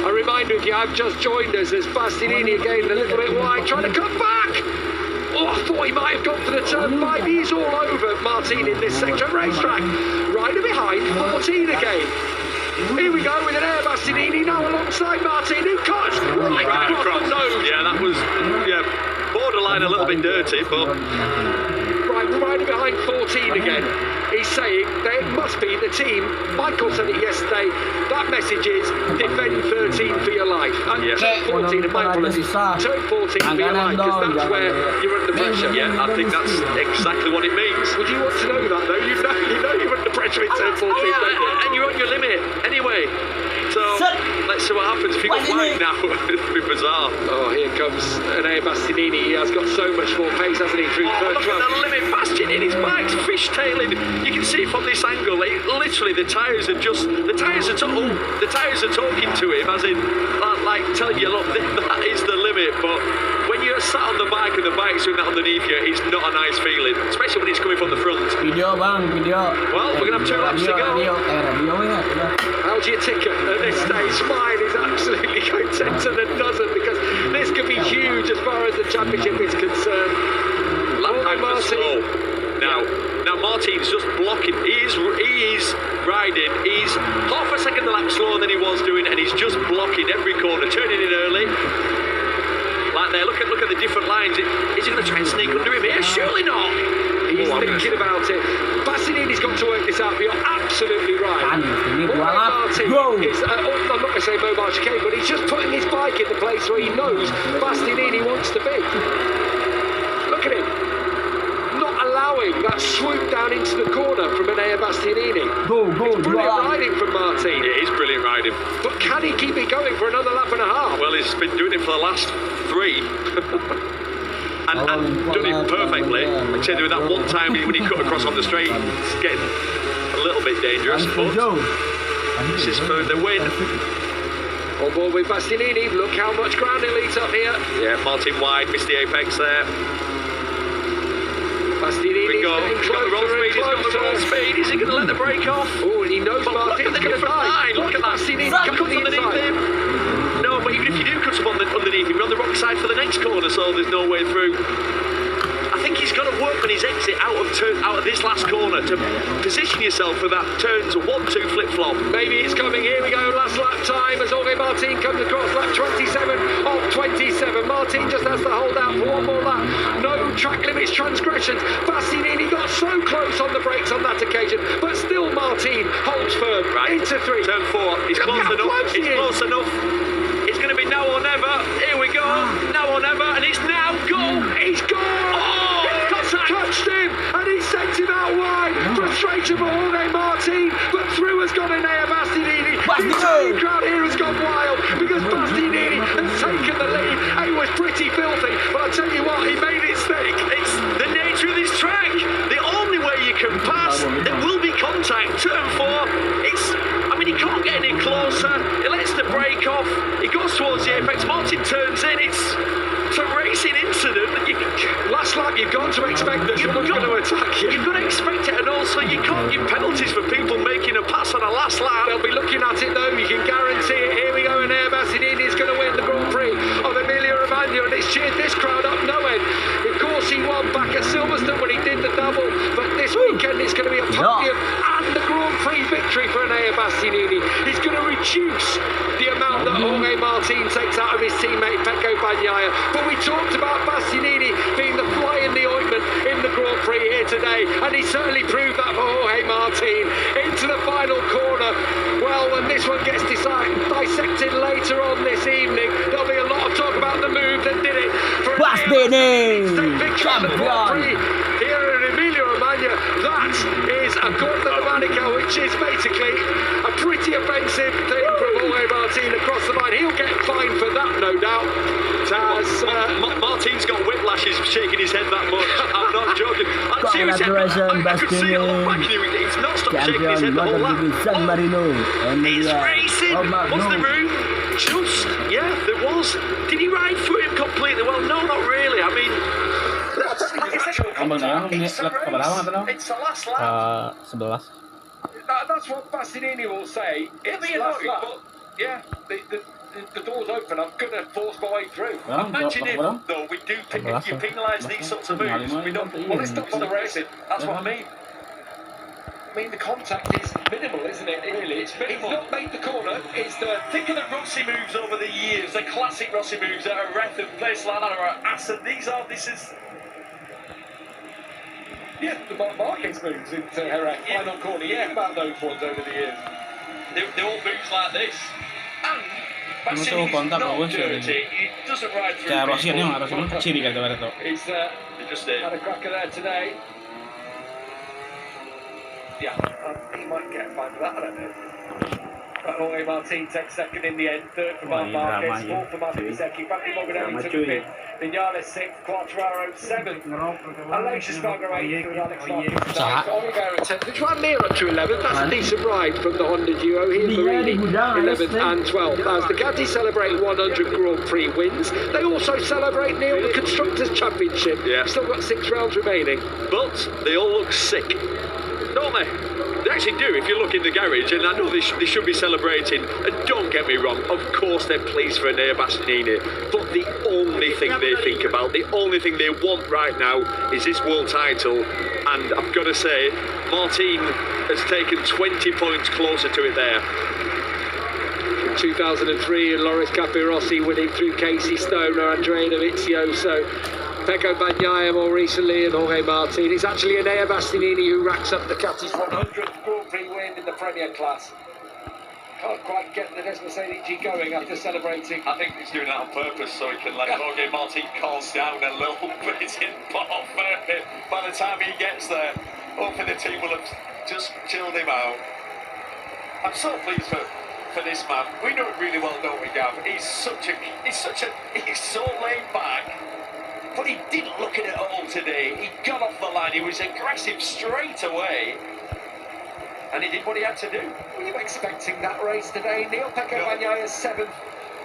I remind you, if you have just joined us, there's Bastianini again, a little bit wide, trying to cut back. Oh, I thought he might have gone for the turn 5. He's all over Martin in this section racetrack. Rider behind, 14 again. Here we go with an air Bastianini now alongside Martin, who cuts right across the nose. Yeah, that was borderline a little bit dirty, but... Rider behind 14 again. He's saying there must be the team. Michael said it yesterday. That message is defend 13 for your life. And turn 14 of my apologies. Turn 14 for your life, because that's where you're under pressure. Yeah, I think that's exactly what it means. Would you want to know that though? You know you're under pressure in turn 14, don't you? And you're on your limit anyway. So let's see what happens if you go flying now. It'll be bizarre. Oh, here comes an air Bastianini. He has got so much more pace, hasn't he, through look at the limit. Bastianini's bike's fishtailing. You can see from this angle, literally the tyres are talking to him, as in like telling you, look, that is the limit. But when you're sat on the bike and the bike's doing that underneath you, it's not a nice feeling, especially when it's coming from the front. Video bang, video. Well, we're gonna have 2 laps to go. How's your ticket at this stage? Mine is absolutely going 10 to the dozen, because this could be huge as far as the championship is concerned. Lap time for slow. Now Martin's just blocking. He is riding. He's half a second a lap slower than he was doing, and he's just blocking every corner, turning in early. Like there, look at the different lines. Is he going to try and sneak under him here? Surely not. He's thinking about it. Bastianini's got to work this out, but you're absolutely right. Martin is, I'm not going to say mobile chicane, but he's just putting his bike in the place where he knows Bastianini wants to be. Look at him. Not allowing that swoop down into the corner from Enea Bastianini. It's brilliant riding from Martin. It is brilliant riding. But can he keep it going for another lap and a half? Well, he's been doing it for the last 3. And done it perfectly. Like I said, with that one time when he cut across on the straight, it's getting a little bit dangerous. But this is for the win. On board with Bastianini. Look how much ground he leads up here. Yeah, Martin wide, missed the apex there. Bastianini's getting closer and closer. Is he going to let the brake off? Oh, and he knows Martin's going to die. Look at that. Bastianini Cuts underneath him. No, but even if you do cut up underneath him, you're on the wrong side for the next corner, so there's no way through. I think he's got to work on his exit out of this last corner to position yourself for that turns 1-2 flip-flop. Maybe it's coming. Here we go. Last lap time as Jorge Martin comes across lap 27 of 27. Martin just has to hold out for one more lap. No track limits transgressions. Bastianini got so close on the brakes on that occasion, but still Martin holds firm. Right. Into 3. Turn 4. He's close enough. It's close enough. It's going to be now or never. Here we go. Now or never. pressure for Jorge Martin, but through has gone Enea Bastianini. The Italian crowd here has gone wild because Bastianini has taken the lead. It was pretty filthy, but I tell you what, he made it stick. It's the nature of this track. The only way you can pass, there will be contact. Turn 4, he can't get any closer. He lets the brake off. He goes towards the apex. Martin turns in. It's a racing incident. Last lap, you've got to expect that someone's going to attack you. You've got to expect it, and also you can't give penalties for people making a pass on a last lap. They'll be looking at it though. You can guarantee it. Here we go, and Bastianini is going to win the Grand Prix of Emilia Romagna, and it's cheered this crowd up no end. Of course, he won back at Silverstone when he did the double, but this weekend it's going to be a podium and the Grand Prix victory for Enea Bastianini. He's going to reduce the amount that Jorge Martin takes out of his teammate Pecco Bagnaia. But we talked about Bastianini being the fly in the ointment in the Grand Prix here today, and he certainly proved that for Jorge Martin. Into the final corner. Well, when this one gets dissected later on this evening, there'll be a lot of talk about the move that did it for Bastianini, champion here in Emilia Romagna. That is a Corta de Manica, which is basically a pretty offensive thing from Jorge Martin across the line. He'll get fined for that, no doubt. Martin's got whiplash, he's shaking his head that much. I'm not joking. Congratulations, Bastianini. It's not stopped shaking his head the whole lap. Marino, He's racing. Was the room? There was. Did he ride through him completely? Well, no, not really. I mean, it's the last lap. 11. That's what Bastianini will say. It's last lap. The door's open. I'm going to force my way through. Imagine if, though, we do you penalise these sorts of moves. We don't. Well, it's not for the racing. That's what I mean. I mean, the contact is minimal, isn't it? Really, it's minimal. He's not made the corner. It's the think of the Rossi moves over the years, the classic Rossi moves that are Reth and places like that, or at Assen. This is. Yeah, the Marquez moves into Jerez, final corner. Yeah, about those ones over the years. They all moves like this. And Bastianini's not dirty. He doesn't ride through. He's just had a cracker there today. Yeah, he might get a fine for that, I don't know. Jorge Martin takes second in the end, third for Marc Marquez, fourth for Martin Zecchi, Frankie Morgan to the fifth, Vinales sixth, Quartararo seventh, Alexis Spargo eighth with Alex Marquez Oliveira 10th, which ran near up to 11th. That's a decent ride from the Honda duo here, Marini 11th and 12th. As the Ducati celebrate 100 Grand Prix wins, they also celebrate Neil the Constructors' Championship. Still got 6 rounds remaining. But they all look sick, don't they? They actually do if you look in the garage, and I know they should be celebrating, and don't get me wrong, of course they're pleased for Enea Bastianini, but the only thing they think about, the only thing they want right now is this world title, and I've got to say, Martin has taken 20 points closer to it there. 2003, and Loris Capirossi winning through Casey Stoner, Andrea Dovizioso, Pecco Bagnaia more recently, and Jorge Martin. It's actually Enea Bastianini who racks up the Ducati's 100th Grand Prix win in the Premier class. Can't quite get the Mercedes G going after celebrating. I think he's doing that on purpose so he can let Jorge Martin calm down a little bit in by the time he gets there. Hopefully the team will have just chilled him out. I'm so pleased for this man. We know him really well, don't we, Gav? He's so laid back. But he didn't look at it all today. He got off the line. He was aggressive straight away. And he did what he had to do. Were you expecting that race today? Neil Pecco Bagnaia's 7th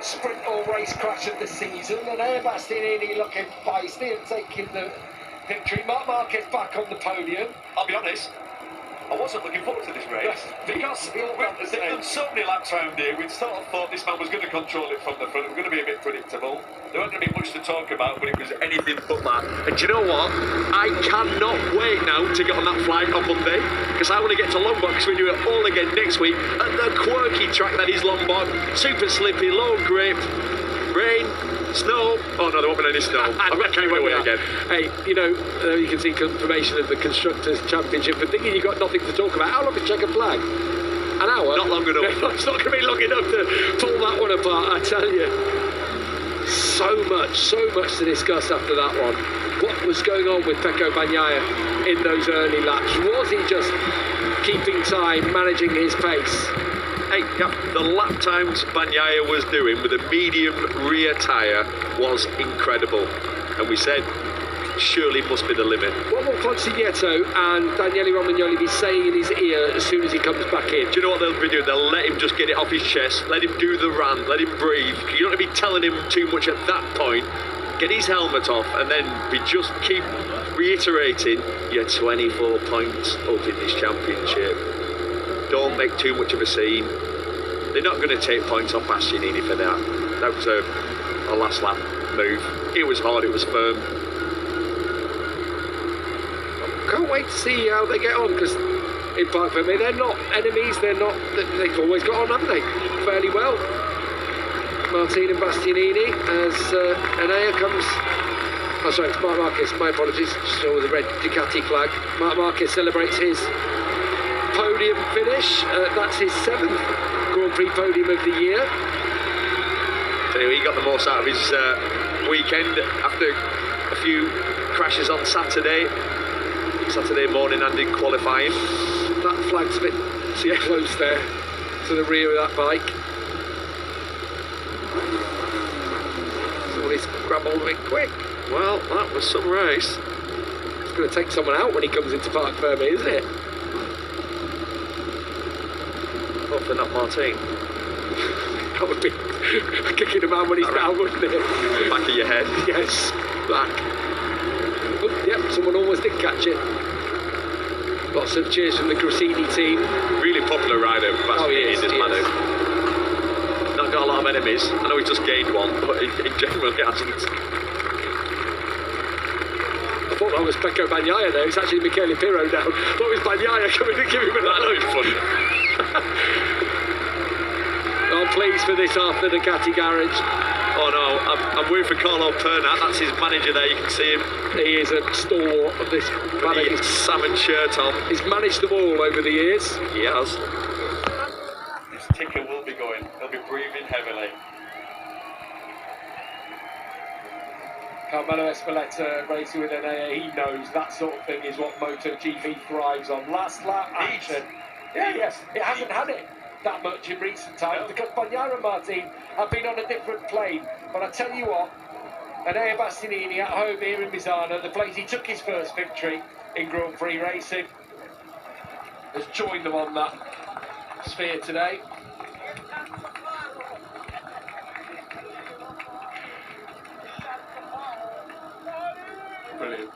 sprint or race crash of the season. And Enea Bastianini looking feisty and taking the victory. Marc Marquez back on the podium. I'll be honest, I wasn't looking forward to this race because they've done so many laps around here. We'd sort of thought this man was going to control it from the front. It was going to be a bit predictable. There wasn't going to be much to talk about, but it was anything but that. And do you know what? I cannot wait now to get on that flight on Monday because I want to get to Lombard because we do it all again next week at the quirky track that is Lombard. Super slippy, low grip, rain, snow. Oh no, there won't be any snow. I'm not carrying away again. Hey, you know, you can see confirmation of the Constructors' Championship. But thinking you've got nothing to talk about, how long is checkered flag? An hour? Not long enough. It's not going to be long enough to pull that one apart, I tell you. So much to discuss after that one. What was going on with Pecco Bagnaia in those early laps? Was he just keeping time, managing his pace. Hey, the lap times Bagnaia was doing with a medium rear tyre was incredible. And we said, surely must be the limit. What will Consiglietto and Daniele Romagnoli be saying in his ear as soon as he comes back in? Do you know what they'll be doing? They'll let him just get it off his chest, let him do the run, let him breathe. You don't want to be telling him too much at that point. Get his helmet off and then just keep reiterating you're 24 points up in this championship. Don't make too much of a scene. They're not going to take points off Bastianini for that. That was a last lap move. It was hard, it was firm. Can't wait to see how they get on, because in Park Fermé they're not enemies, they've always got on, haven't they? Fairly well. Martin and Bastianini as Enea comes. Oh, sorry, it's Marc Marquez, my apologies. Still with the red Ducati flag. Marc Marquez celebrates his podium finish. That's his 7th Grand Prix podium of the year. So he got the most out of his weekend after a few crashes on Saturday morning and in qualifying. That flag's a bit too close there to the rear of that bike. Somebody's grumbled a bit quick. Well, that was some race. It's going to take someone out when he comes into Park Fermé, isn't it? Hopefully not Martin. That would be kicking a man when he's down, wouldn't it? The back of your head. Yes, back. Oh, yep, someone almost did catch it. Lots of cheers from the Grassini team. Really popular rider, Bastianini, this man. Not got a lot of enemies. I know he's just gained one, but in general he hasn't. I thought that was Pecco Bagnaia there. It's actually Michele Pirro down. I thought it was Bagnaia coming to give him a That was funny. I'm pleased for this after the Ducati garage. Oh no, I'm worried for Carlo Pernat. That's his manager there, you can see him. He is a stalwart of this paddock. His salmon shirt on. He's managed them all over the years. He has. This ticker will be going. He'll be breathing heavily. Carmelo Espeleta racing with Enea, he knows that sort of thing is what MotoGP thrives on. Last lap action. Yeah, yes, it hasn't had it that much in recent times because Bagnaia and Martin have been on a different plane. But I tell you what, Enea Bastianini at home here in Misano, the place he took his first victory in Grand Prix racing, has joined them on that sphere today. Brilliant.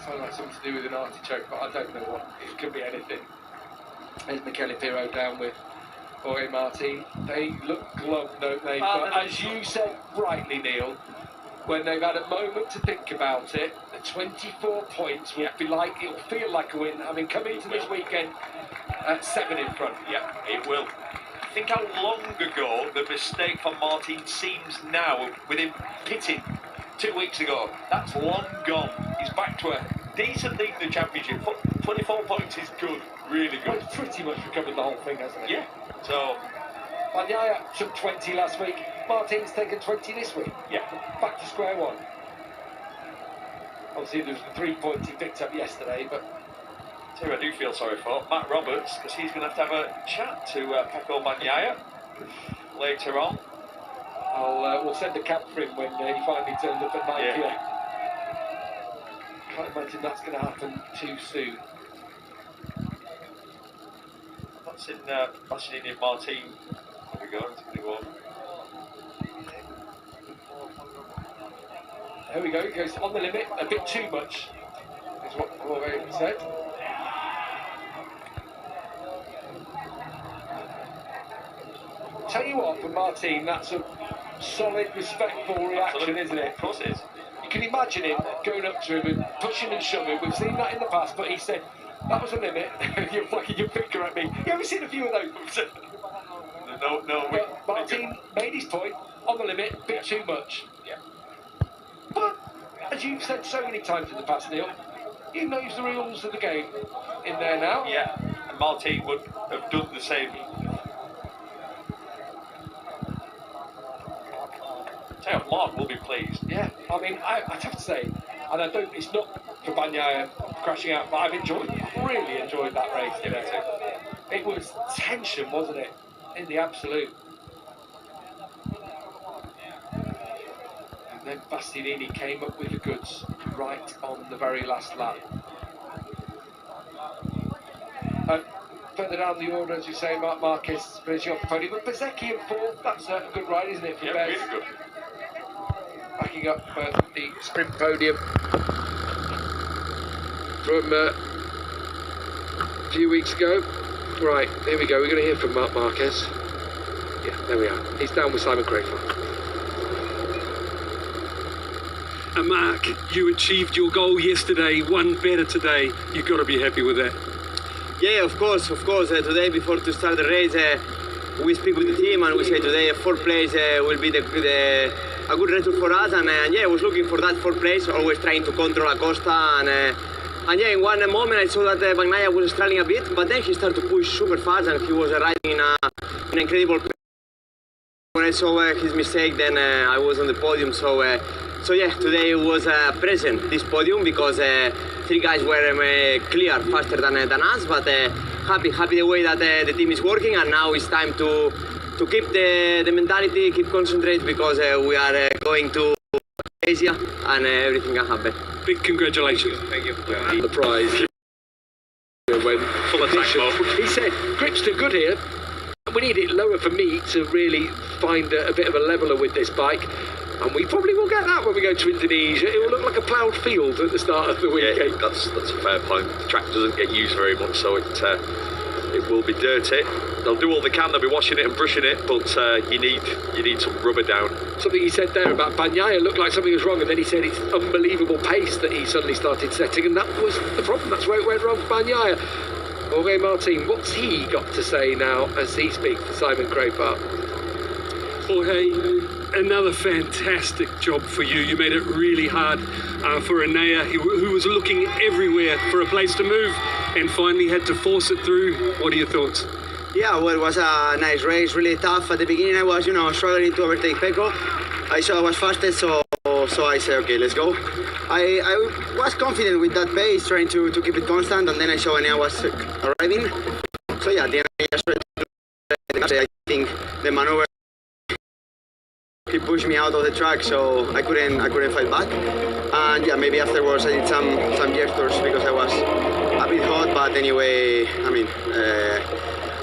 Sounds like something to do with an artichoke, but I don't know what. It could be anything. There's Michele Pirro down with Jorge Martin. They look gloved, don't they? But as you said rightly, Neil, when they've had a moment to think about it, the 24 points will be like, it'll feel like a win. I mean, coming into this weekend at 7 in front. Yeah, it will. Think how long ago the mistake for Martin seems now with him pitting 2 weeks ago. That's long gone. He's back to a decent lead in the championship. 24 points is good, really good. Well, it's pretty much recovered the whole thing, hasn't it? Yeah. So Bagnaia took 20 last week. Martin's taken 20 this week. yeah, Back to square one. Obviously, there was the 3 points he picked up yesterday, but who I do feel sorry for, Matt Roberts, because he's going to have a chat to Pecco Bagnaia later on. we'll send a cab for him when he finally turns up at 9 p.m. Yeah. Can't imagine that's going to happen too soon. That's in Bastianini and Martin. There we go, it's going to go on. There we go, it goes on the limit, a bit too much, is what Jorge said. Tell you what, for Martin, that's a solid, respectful reaction, isn't it? Of course it is. You can imagine him going up to him and pushing and shoving. We've seen that in the past, but he said, that was a limit. You're flicking your finger at me. You ever seen a few of those? No. But Martin made his point, on the limit, a bit too much. Yeah. But, as you've said so many times in the past, Neil, he knows the rules of the game in there now. Yeah, and Martin would have done the same. Tell you what, Mark will be pleased. Yeah, I mean, I'd have to say, And I don't, it's not for Bagnaia crashing out, but I've really enjoyed that race. You know, it was tension, wasn't it? In the absolute. And then Bastianini came up with the goods right on the very last lap. Further down the order, as you say, Mark Marquez finishing off the podium, but Bezzecchi in fourth. That's a good ride, isn't it, for Bez? Really good. Backing up the sprint podium from a few weeks ago. Right, here we go. We're going to hear from Mark Marquez. Yeah, there we are. He's down with Simon Crayford. And Mark, you achieved your goal yesterday, one better today. You've got to be happy with that. Yeah, of course. Today, before to start the race, we speak with the team and we say today fourth place will be a good result for us. And yeah, I was looking for that fourth place, always trying to control Acosta. And yeah, in one moment I saw that Bagnaia was struggling a bit, but then he started to push super fast and he was riding in an incredible pace. When I saw his mistake, then I was on the podium. So yeah, today was present this podium because three guys were clear faster than us. But happy the way that the team is working, and now it's time to keep the mentality, keep concentrate because we are going to Asia and everything can happen. Big congratulations. Thank you. The prize. When Full attack mode. he said, grip's too good here. We need it lower for me to really find a bit of a leveler with this bike. And we probably will get that when we go to Indonesia. It will look like a ploughed field at the start of the weekend. Yeah, that's a fair point. The track doesn't get used very much, so it will be dirty. They'll do all they can. They'll be washing it and brushing it, but you need some rubber down. Something he said there about Bagnaia looked like something was wrong, and then he said it's unbelievable pace that he suddenly started setting, and that was the problem. That's where it went wrong for Bagnaia. Jorge Martin, what's he got to say now as he speaks to Simon Crayford? Jorge, another fantastic job for you. You made it really hard for Enea, who was looking everywhere for a place to move and finally had to force it through. What are your thoughts? Yeah, well, it was a nice race, really tough. At the beginning I was, struggling to overtake Pecco. I saw I was fastest, so I said, okay, let's go. I was confident with that pace, trying to keep it constant, and then I saw Enea was arriving. So yeah, at the end I just tried to I think the maneuver he pushed me out of the track, so I couldn't fight back. And yeah, maybe afterwards I did some gestures because I was a bit hot, but anyway, I mean,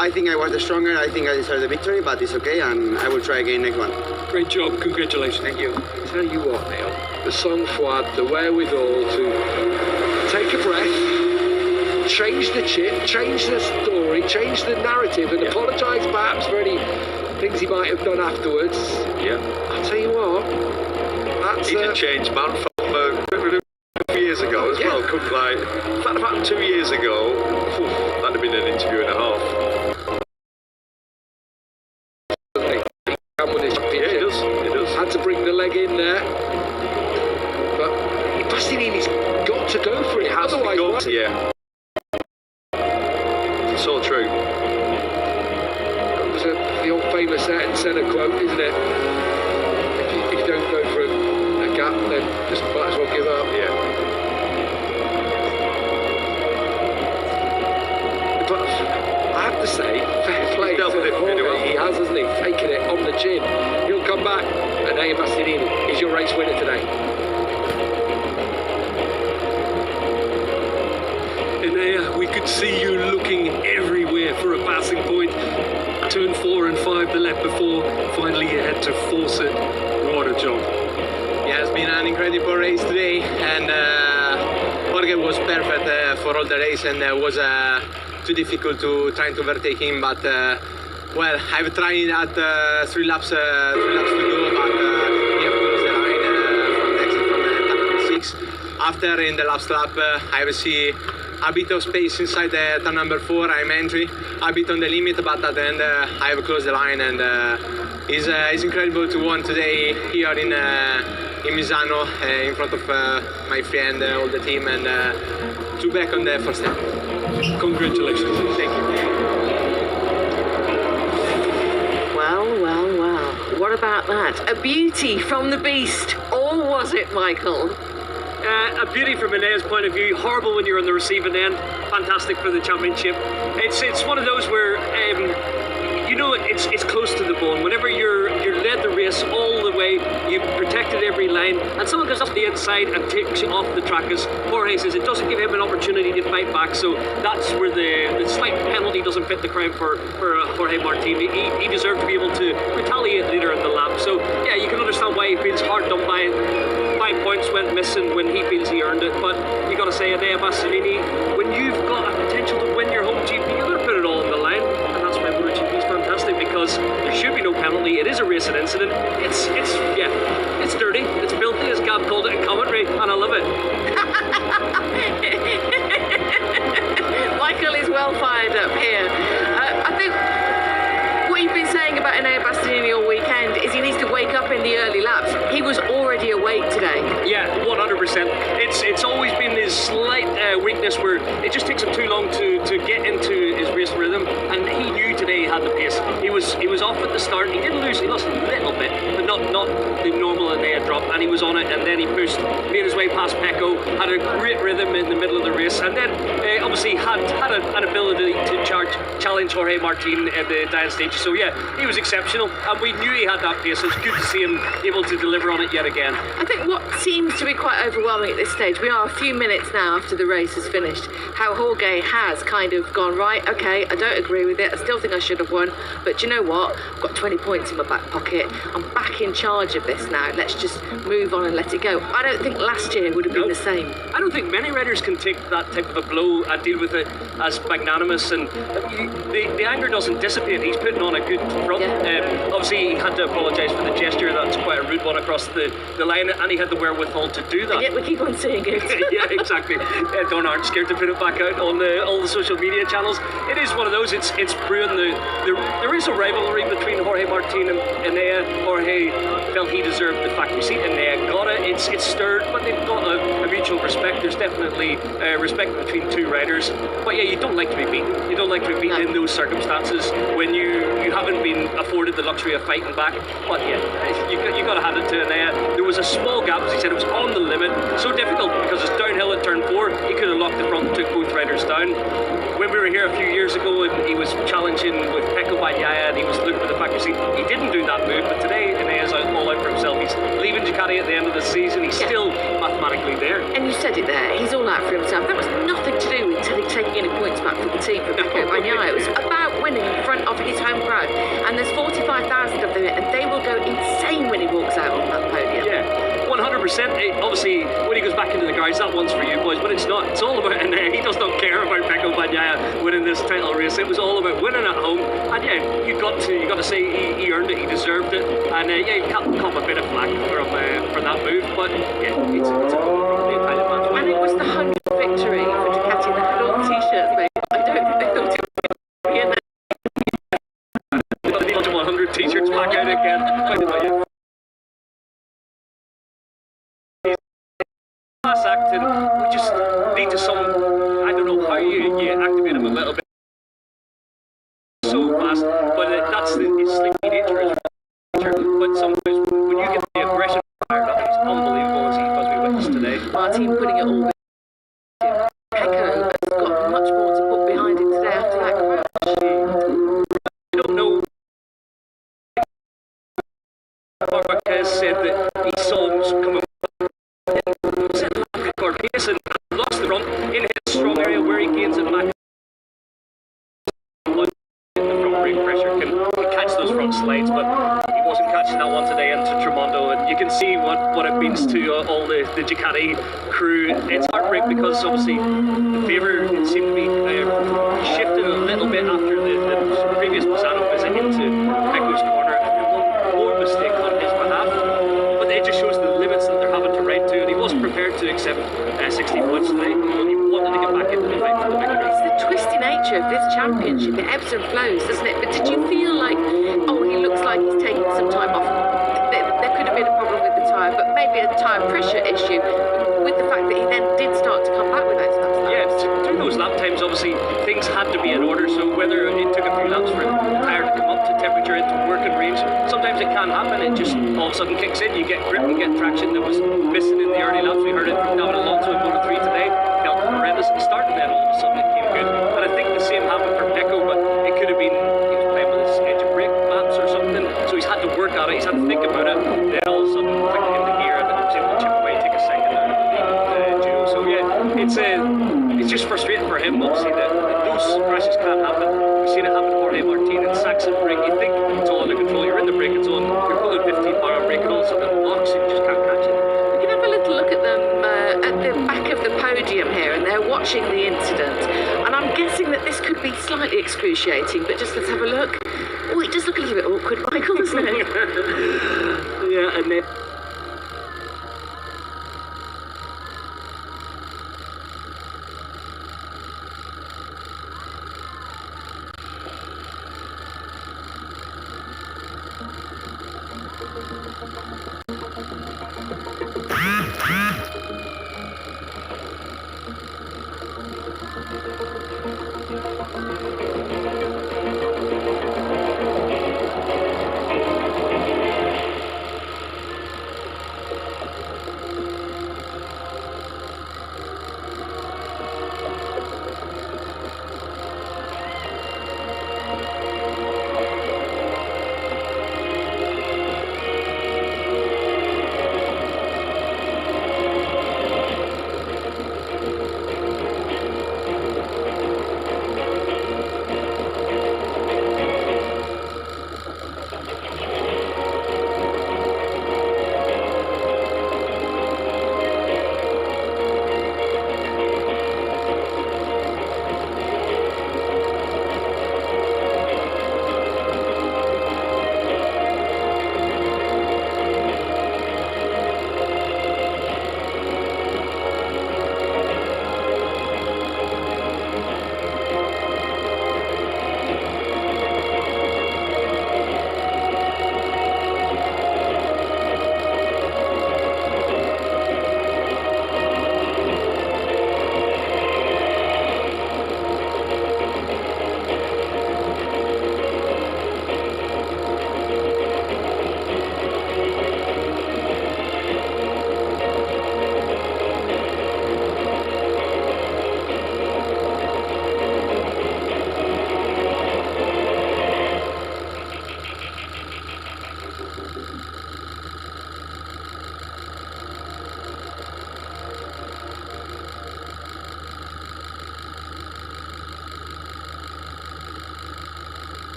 I think I was the stronger. I think I deserved the victory, but it's okay, and I will try again next one. Great job, congratulations. Thank you. Tell you what, Neil, the sang-froid, the wherewithal to take a breath, change the chip, change the story, change the narrative, and apologise perhaps for any things he might have done afterwards. Yeah. I'll tell you what, that's He's a changed man from a few years ago as well. Could in fact, about 2 years ago, that'd have been an interview and a half. It does. Had to bring the leg in there, but Bastianini's got to go for it. Otherwise, yeah. So true. It was the old famous Ayrton Senna quote, isn't it? If you don't go for a gap, then just might as well give up. Yeah. But I have to say, fair play to Jorge. He has, hasn't he? Taken it on the chin. He'll come back. And now Bastianini is your race winner today. Enea, we could see you looking everywhere for a passing point. Turn 4 and 5 the lap before. Finally you had to force it. What a job. Yeah, it's been an incredible race today, and Jorge was perfect for all the race, and it was too difficult to try to overtake him, but well, I've tried at 3 laps to go, but we have closed the line from the exit from turn number 6. After, in the last lap, I will see a bit of space inside the turn number 4. I'm entry, a bit on the limit, but at the end I have closed the line, and it's incredible to win today here in Misano in front of my friend, all the team, and to back on the first step. Congratulations. Thank you. Well. What about that? A beauty from the beast, or was it, Michael? A beauty from Enea's point of view, horrible when you're on the receiving end, fantastic for the championship. It's one of those where you know it's close to the bone. Whenever you're led the race all the way, you've protected every line, and someone goes off the inside and takes you off the track, as Jorge says, it doesn't give him an opportunity to fight back. So that's where the slight penalty doesn't fit the crime for Jorge Martin. He deserved to be able to retaliate later in the lap. So yeah, you can understand why he feels hard done by. 5 points went missing when he feels he earned it. But you got to say, Enea Bastianini, when you've got a potential to win your home GP, you're going to put it all on the line, and that's why MotoGP is fantastic, because there should be no penalty. It is a racing incident. It's dirty. It's filthy, as Gab called it in commentary, and I love it. Michael is well fired up here. I think what you've been saying about Enea Bastianini all weekend is he needs to wake up in the early laps. He was already awake today. Yeah, 100%. It's always been his slight weakness where it just takes him too long to get into his race rhythm, and he knew today he had the pace. He was off at the start. He didn't lose. He lost a little bit, but not the normal Enea drop, and he was on it, and then he pushed, made his way past Pecco, had a great rhythm in the middle of the race, and then obviously had an ability to challenge Jorge Martin at the down stage. So yeah, he was exceptional, and we knew he had that pace. It's good to see him able to deliver on it yet again. I think what seems to be quite overwhelming at this stage, we are a few minutes now after the race has finished, how Jorge has kind of gone, right, okay, I don't agree with it, I still think I should have won, but do you know what, I've got 20 points in my back pocket, I'm back in charge of this now, let's just move on and let it go. I don't think last year would have been the same. I don't think many riders can take that type of a blow and deal with it as magnanimous, and the anger doesn't dissipate. He's putting on a good run. Yeah. Obviously he had to apologise for the gesture, that's quite a rude one across the line, and he had the wherewithal to do that. And yet we keep on seeing it. Yeah, exactly. Don't aren't scared to put it back out on all the social media channels. It is one of those, it's brewing. There is a rivalry between Jorge Martin and Enea. Jorge felt he deserved the factory seat, Enea got it. It's stirred, but they've got a mutual respect. There's definitely respect between two riders. But yeah, you don't like to be beaten. You don't like to be beaten in those circumstances when you haven't been afforded the luxury of fighting back. But yeah, you got to hand it to Enea. There was a small gap, as he said, it was on the limit. So difficult because it's downhill at turn 4. He could have locked the front and took both riders down. When we were here a few years ago and he was challenging with Pecco Bagnaia and he was looking for the factory seat, he didn't do that move, but today Enea's all out for himself. He's leaving Ducati at the end of the season. He's still mathematically there. And you said it there, he's all out for himself. That was nothing to do with taking any points back for the team for Pecco Bagnaia. It was about winning in front of his home crowd. And there's 45,000 of them, and they will go insane when he walks out on that podium. Yeah. 100%. Obviously, when he goes back into the garage, that one's for you boys, but it's not. It's all about Enea. He does not care about Pecco Bagnaia winning this title race. It was all about winning at home, and yeah, you got to say he earned it. He deserved it, and yeah, you can't cop a bit of flack for that move, but yeah, it's a good from the Italian man. And it was the 100th victory for Ducati. They had all the t-shirts made. I don't think they thought it would be in there. They got the 100 t-shirts back out again. Class act, and we just need to I don't know how you activate him a little bit so fast, but that's his slinky nature as well. But sometimes when you get the aggression fired up, it's unbelievable as we witnessed today. Martin putting it all Pecco has got much more to put behind him today after that crash. I don't know. Marquez said that he saw him coming pace and lost the front in his strong area where he gains it back. The front brake pressure can catch those front slides, but he wasn't catching that one today into Tremondo, and you can see what it means to all the Ducati crew. It's heartbreak because obviously the favour seemed to be shifted a little bit after the previous Misano visit into Pecco's corner, and one more mistake on his behalf. But it just shows the limits that they're having to ride to, and he wasn't prepared to accept 60 points today. He wanted to get back into the fight for the victory. It's the twisty nature of this championship. It ebbs and flows, doesn't it? But did you feel like, oh, he looks like he's taking some time off? There could have been a problem with the tyre, but maybe a tyre pressure issue with the fact that he then did start to come back with those laps. Yeah, through those lap times, obviously, things had to be in order. So whether it took a few laps for the tyre to come up to temperature, into working range, sometimes it can happen. happen. It just all of a sudden kicks in. You get grip, you get traction that was missing in the early laps. We heard it from David Alonso in Moto3 today. Felt horrendous at the start, and then all of a sudden it came good. And I think the same happened for Pecco, but it could have been he was playing with his edge of brake maps or something. So he's had to work at it. He's had to think about it. Then all of a sudden clicked into gear, and then was able to chip away, take a second out of the duo. So yeah, it's just frustrating for him. Obviously, that those crashes can't happen. We've seen it happen to Jorge Martin and Saxon brake. You think it's all under control. You're in the braking zone. You're pulling 15 mile brake, and all of a sudden it locks, and you just can't catch it. We can have a little look at them at the back of the podium here, and they're watching the incident. And I'm guessing that this could be slightly excruciating, but just let's have a look. Oh, it does look a little bit awkward, Michael, doesn't it? Yeah, and then.